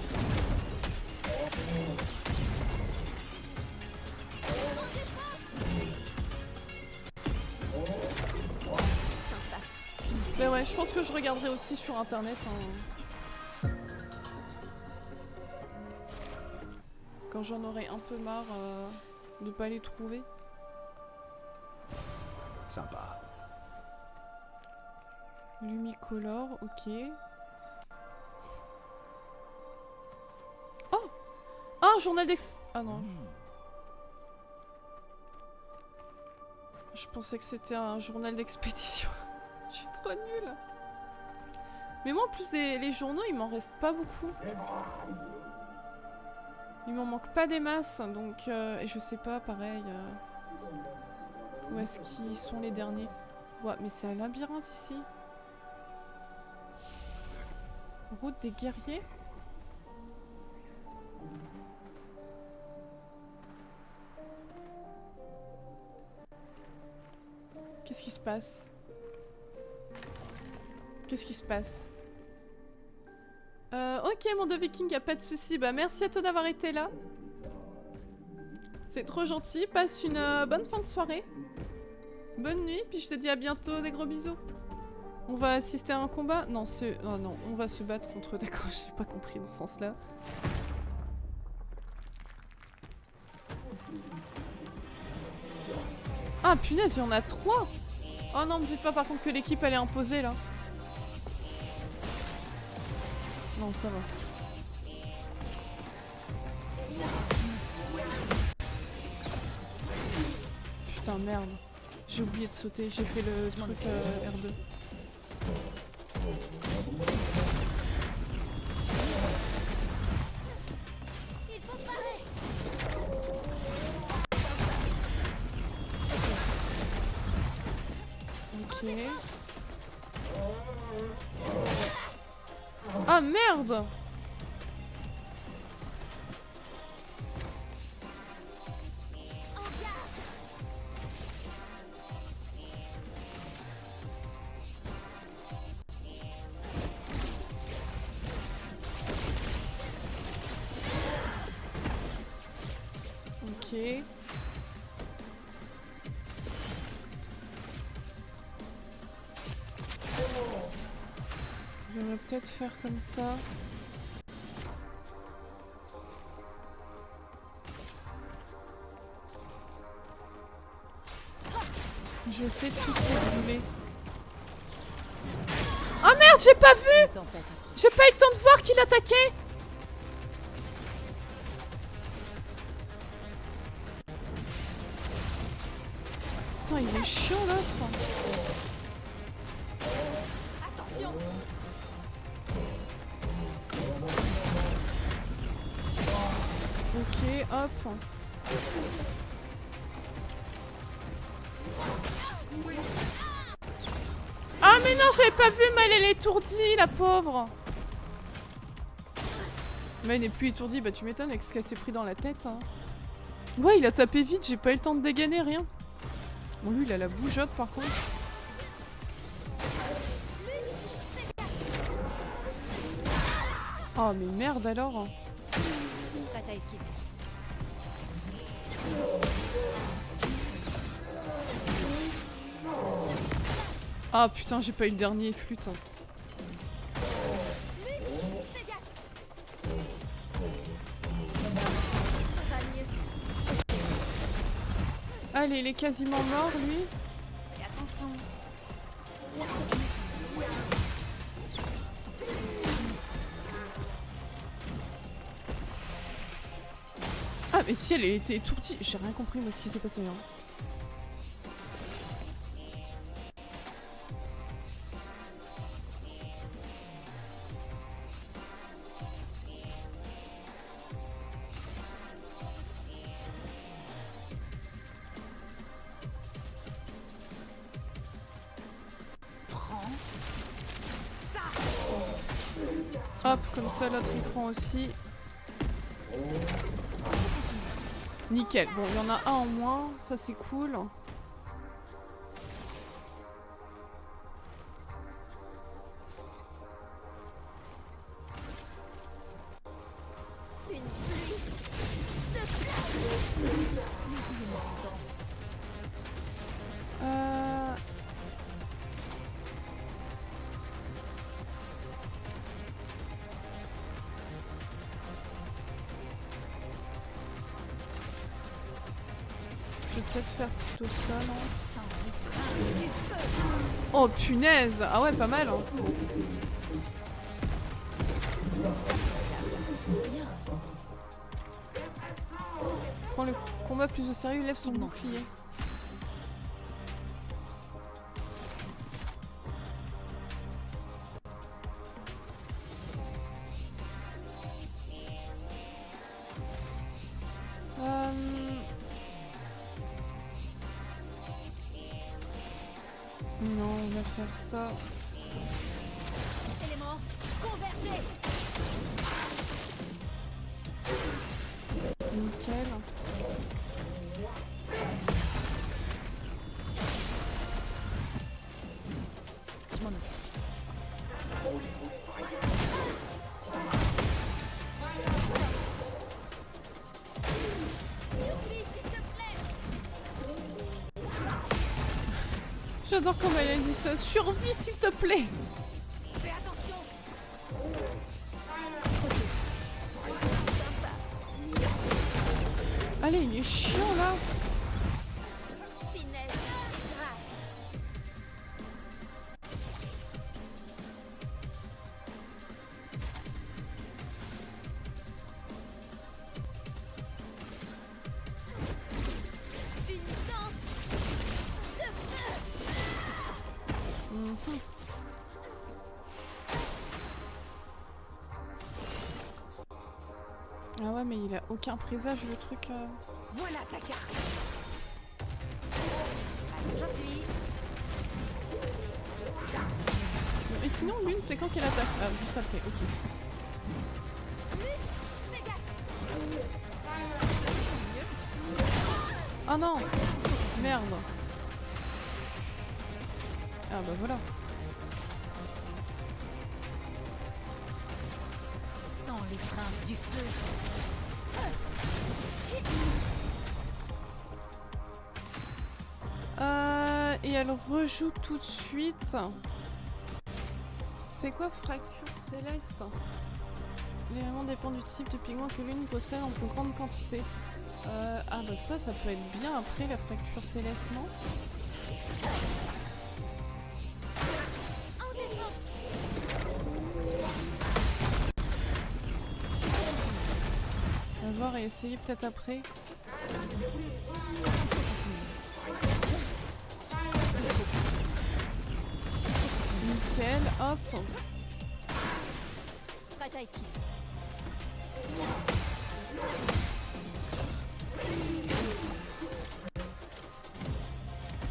Sympa. Mais ouais, je pense que je regarderai aussi sur internet. Hein. Quand j'en aurai un peu marre de pas les trouver. Sympa. Lumicolor, ok. Oh! Ah, un journal d'ex... Ah non. Je pensais que c'était un journal d'expédition. Je suis trop nulle. Mais moi, en plus, les journaux, il m'en reste pas beaucoup. Il m'en manque pas des masses, donc... et je sais pas, pareil... où est-ce qu'ils sont les derniers? Ouais, mais c'est un labyrinthe ici. Route des guerriers? Qu'est-ce qui se passe? Qu'est-ce qui se passe? Ok, mon deux viking, y'a pas de souci. Bah, merci à toi d'avoir été là. C'est trop gentil. Passe une bonne fin de soirée. Bonne nuit, puis je te dis à bientôt. Des gros bisous. On va assister à un combat? Non, oh non, on va se battre contre... D'accord, j'ai pas compris dans ce sens-là. Ah, punaise, il y en a 3! Oh non, me dites pas par contre que l'équipe elle est imposée là. Non, ça va. Putain, merde. J'ai oublié de sauter, j'ai fait le truc R2. Il faut parer. Ok. Ah merde! En garde. Ok. J'aimerais peut-être faire comme ça. Je sais tous les brûler. Oh merde, j'ai pas vu! Tempête. J'ai pas eu le temps de voir qu'il attaquait! Putain, il est chiant l'autre! Attention. Ok, hop. Ah mais non, j'avais pas vu, mais elle est étourdie, la pauvre. Mais elle n'est plus étourdie, bah tu m'étonnes avec ce qu'elle s'est pris dans la tête. Hein. Ouais, il a tapé vite, j'ai pas eu le temps de dégainer, rien. Bon, lui, il a la bougeotte par contre. Oh mais merde alors. Prête à esquiver. Ah putain, j'ai pas eu le dernier flûte. Fais gaffe. Ça va mieux. Allez, il est quasiment mort lui. Fais attention. Ah mais si elle était étourdie, j'ai rien compris moi ce qui s'est passé. Hein. Hop, comme ça l'autre il prend aussi. Nickel. Bon, il y en a un en moins, ça c'est cool. Une pluie de flammes. Je vais peut-être faire plutôt ça, non? Oh punaise! Ah ouais, pas mal, hein. Prends le combat plus au sérieux, lève son bouclier. Non, on va faire ça. Éléments, convergez. Nickel. Je m'en occupe. Survie, s'il te plaît. J'adore comment elle a dit ça. Survie, s'il te plaît. Fais attention. Allez, il est chiant là. Finesse, grâce. Une danse de feu. Mhm. mais il a aucun présage le truc. Voilà ta carte. Aujourd'hui. Et sinon, Lune, c'est quand qu'elle attaque? Ah, juste après, ok. Oh non! Merde! Ah bah voilà. Sans les craintes du feu. Et elle rejoue tout de suite. C'est quoi fracture céleste? L'élément dépend du type de pigment que l'une possède en plus grande quantité. Ah bah ça peut être bien après la fracture céleste, non? On va voir et essayer peut-être après. Nickel, hop. Prête à esquiver.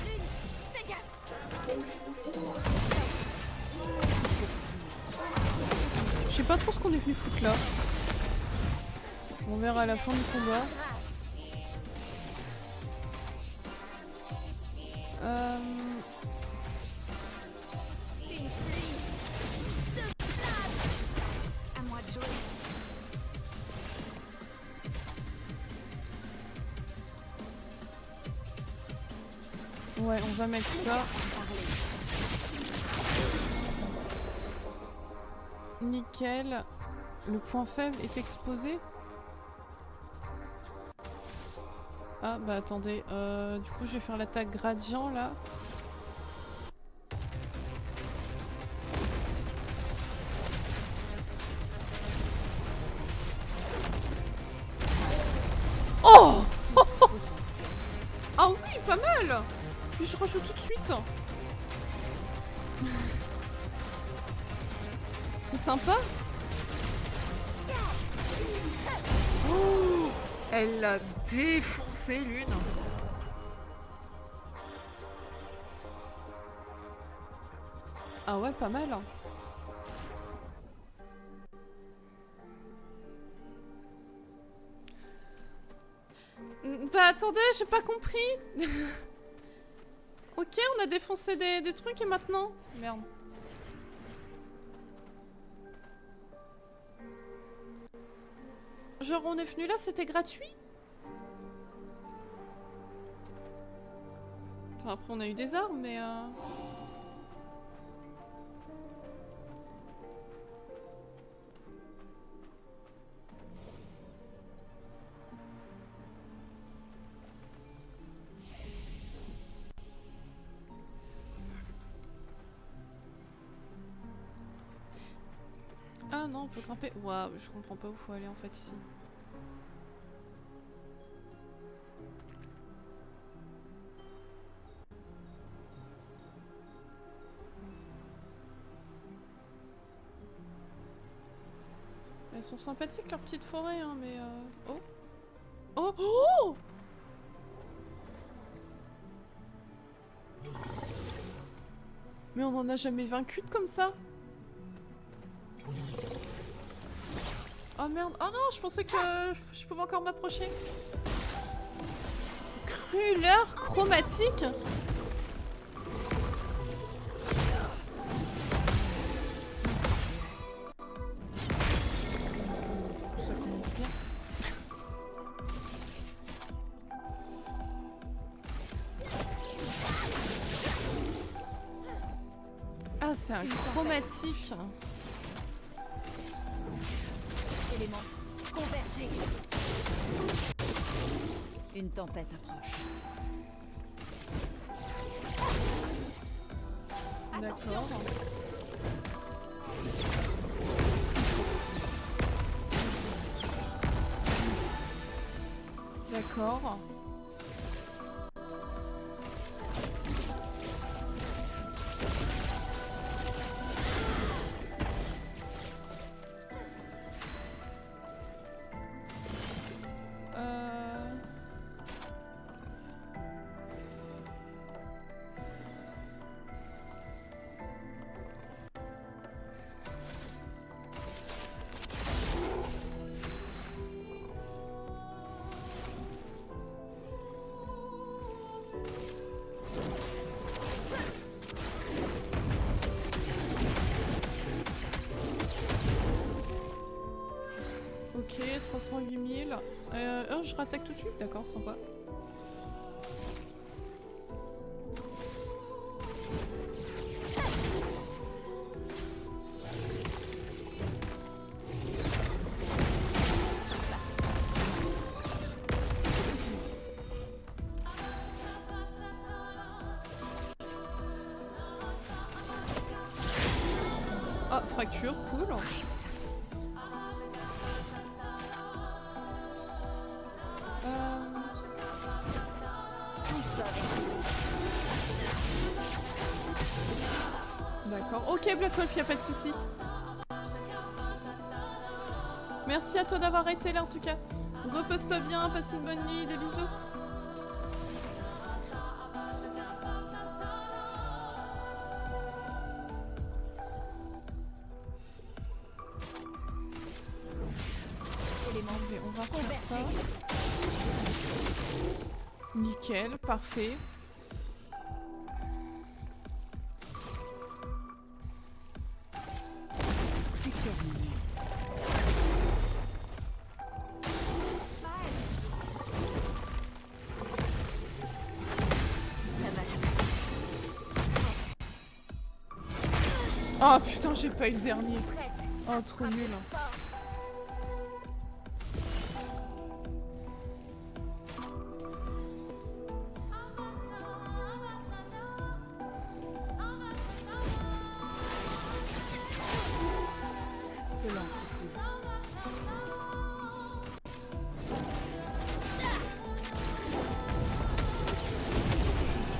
Lune, fais gaffe. Je sais pas trop ce qu'on est venu foutre là. On verra à la fin du combat. Une pluie de flammes. À moi de jouer. Ouais, on va mettre ça. Nickel. Le point faible est exposé. Ah bah attendez, du coup je vais faire l'attaque gradient là. Oh ah oui, pas mal. Puis je rejoue tout de suite. C'est sympa. Oh, elle l'a défoncé l'une. Ah ouais, pas mal. Bah attendez, j'ai pas compris. Ok, on a défoncé des trucs et maintenant... Merde. Genre on est venu là, c'était gratuit? Enfin après on a eu des armes mais Ah non, on peut grimper. Waouh, je comprends pas où faut aller en fait ici. Elles sont sympathiques leurs petites forêts, hein, mais Oh! Oh! Oh! Mais on en a jamais vaincu de comme ça! Oh merde! Oh non, je pensais que je pouvais encore m'approcher! Cruleur chromatique! Ça commence bien. Ah, c'est un chromatique! Éléments convergés. Une tempête approche. D'accord. D'accord. je rattaque tout de suite. D'accord, sympa. Ah, fracture, cool. D'accord. Ok, Black Wolf, y a pas de souci. Merci à toi d'avoir été là en tout cas. Repose-toi bien, passe une bonne nuit, des bisous. On va faire ça. Nickel, parfait. C'est terminé. Oh putain, j'ai pas eu le dernier. Prête. Oh, trop nul.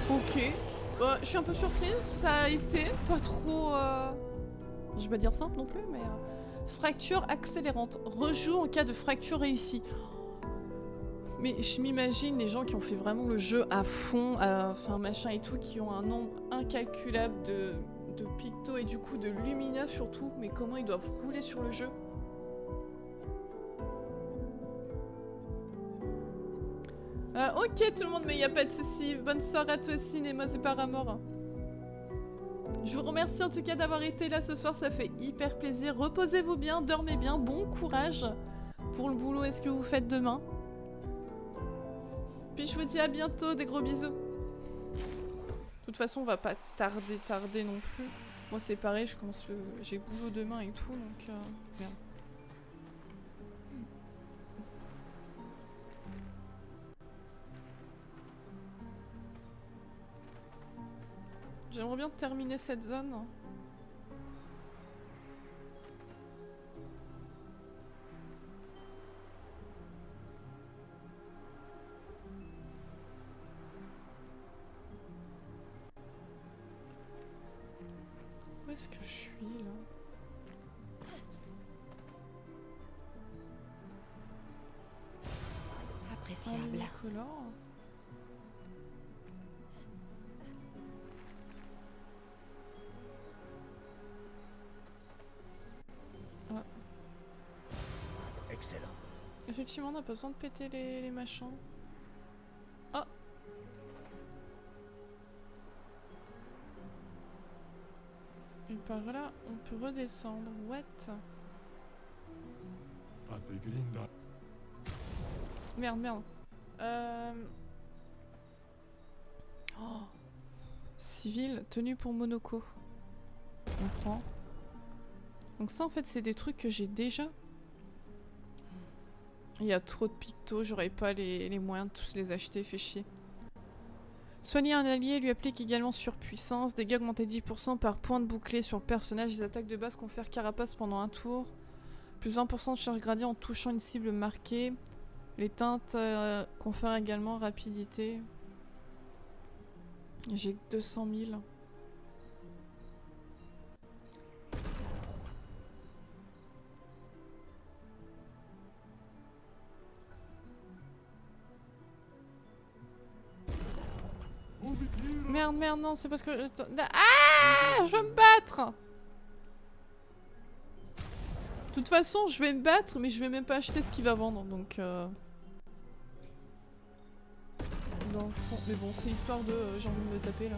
Ok. Je suis un peu surprise, ça a été pas trop... Je vais pas dire simple non plus, mais... Fracture accélérante. Rejoue en cas de fracture réussie. Mais je m'imagine les gens qui ont fait vraiment le jeu à fond, enfin machin et tout, qui ont un nombre incalculable de pictos et du coup de lumina surtout, mais comment ils doivent rouler sur le jeu. Ok tout le monde, mais y a pas de soucis. Bonne soirée à toi aussi, Nemo et Paramore. Je vous remercie en tout cas d'avoir été là ce soir, ça fait hyper plaisir. Reposez-vous bien, dormez bien, bon courage pour le boulot et ce que vous faites demain. Puis je vous dis à bientôt, des gros bisous. De toute façon, on va pas tarder non plus. Moi c'est pareil, je commence j'ai boulot demain et tout, donc merde. J'aimerais bien terminer cette zone. Où est-ce que je suis là? Appréciable. Color. Excellent. Effectivement, on n'a pas besoin de péter les machins. Ah! Et par là, on peut redescendre. What? Merde. Oh. Civil, tenue pour Monoko. On prend. Donc ça, en fait, c'est des trucs que j'ai déjà. Il y a trop de pictos, j'aurais pas les moyens de tous les acheter, fait chier. Soigner un allié lui applique également surpuissance, dégâts augmentés 10% par point de bouclier sur le personnage, les attaques de base confèrent carapace pendant un tour, plus 20% de charge gradée en touchant une cible marquée, les teintes confèrent également rapidité. J'ai que 200 000. Merde, non, c'est parce que... Ah, je veux me battre. De toute façon, je vais me battre, mais je vais même pas acheter ce qu'il va vendre, donc... Dans le fond... Mais bon, c'est histoire de... j'ai envie de me taper, là.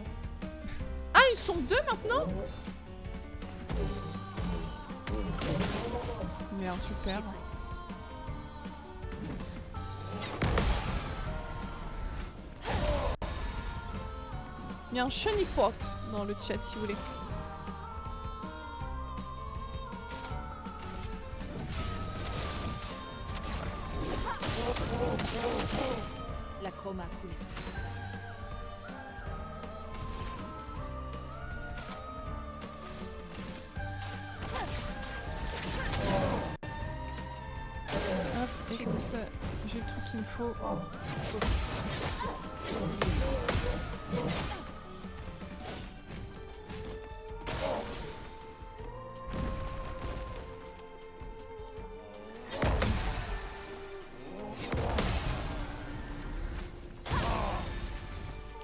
Ah, ils sont deux, maintenant? Merde, super. y a un Shiny Pot dans le chat si vous voulez. La chroma coule. Hop, et comme ça, j'ai le truc qu'il me faut.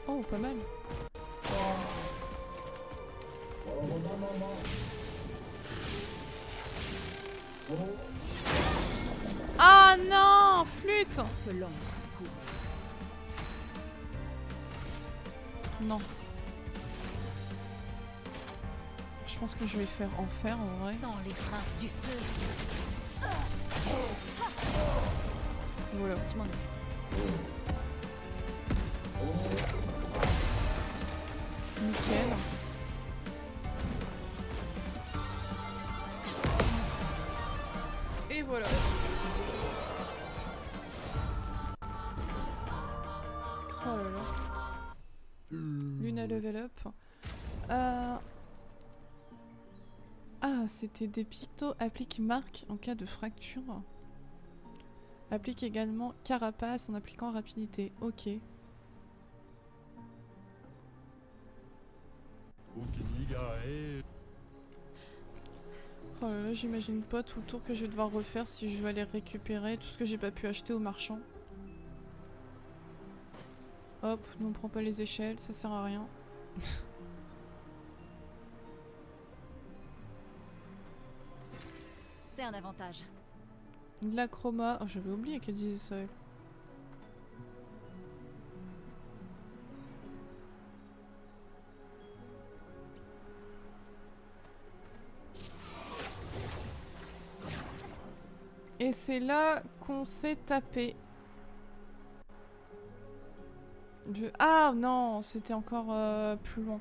Oh, pas mal. Ah non, flûte. Que l'ombre coule. Non. Je pense que je vais faire enfer en vrai. Sans les traces du feu. Voilà. Je m'en vais. Nickel. Et voilà. Oh là là. Luna level up. Ah, c'était des pictos. Applique marque en cas de fracture. Applique également carapace en appliquant rapidité. Ok. Oh là là, j'imagine pas tout le tour que je vais devoir refaire si je veux aller récupérer tout ce que j'ai pas pu acheter au marchand. Hop, nous on prend pas les échelles, ça sert à rien. C'est un avantage. De la chroma. Oh, j'avais oublié qu'elle disait ça. Elle. Et c'est là qu'on s'est tapé. Ah non, c'était encore plus loin.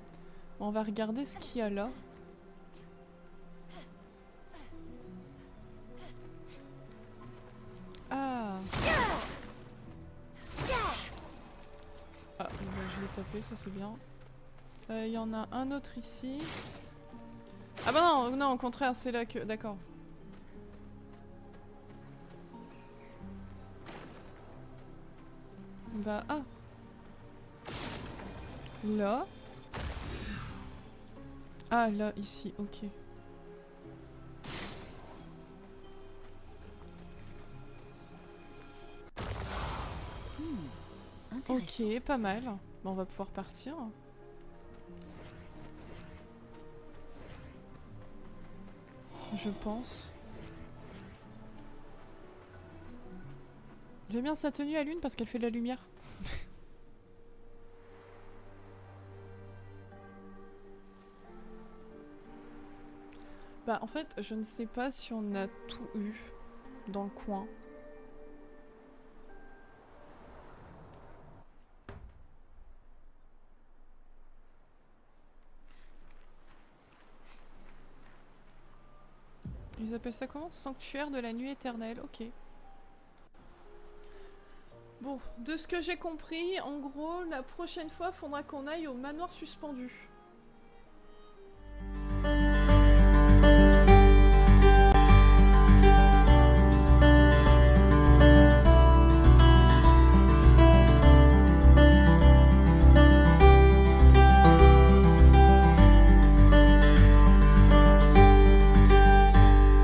On va regarder ce qu'il y a là. Ah. Ah, bah, je l'ai tapé, ça c'est bien. Il y en a un autre ici. Ah bah non, non, au contraire, c'est là que... D'accord. Bah, ah. Là. Ah, là, ici, ok. Intéressant. Ok, pas mal. Bon, on va pouvoir partir. Je pense. J'aime bien sa tenue à Lune parce qu'elle fait de la lumière. Bah en fait, je ne sais pas si on a tout eu dans le coin. Ils appellent ça comment? Sanctuaire de la nuit éternelle, ok. Bon, de ce que j'ai compris, en gros, la prochaine fois, faudra qu'on aille au manoir suspendu.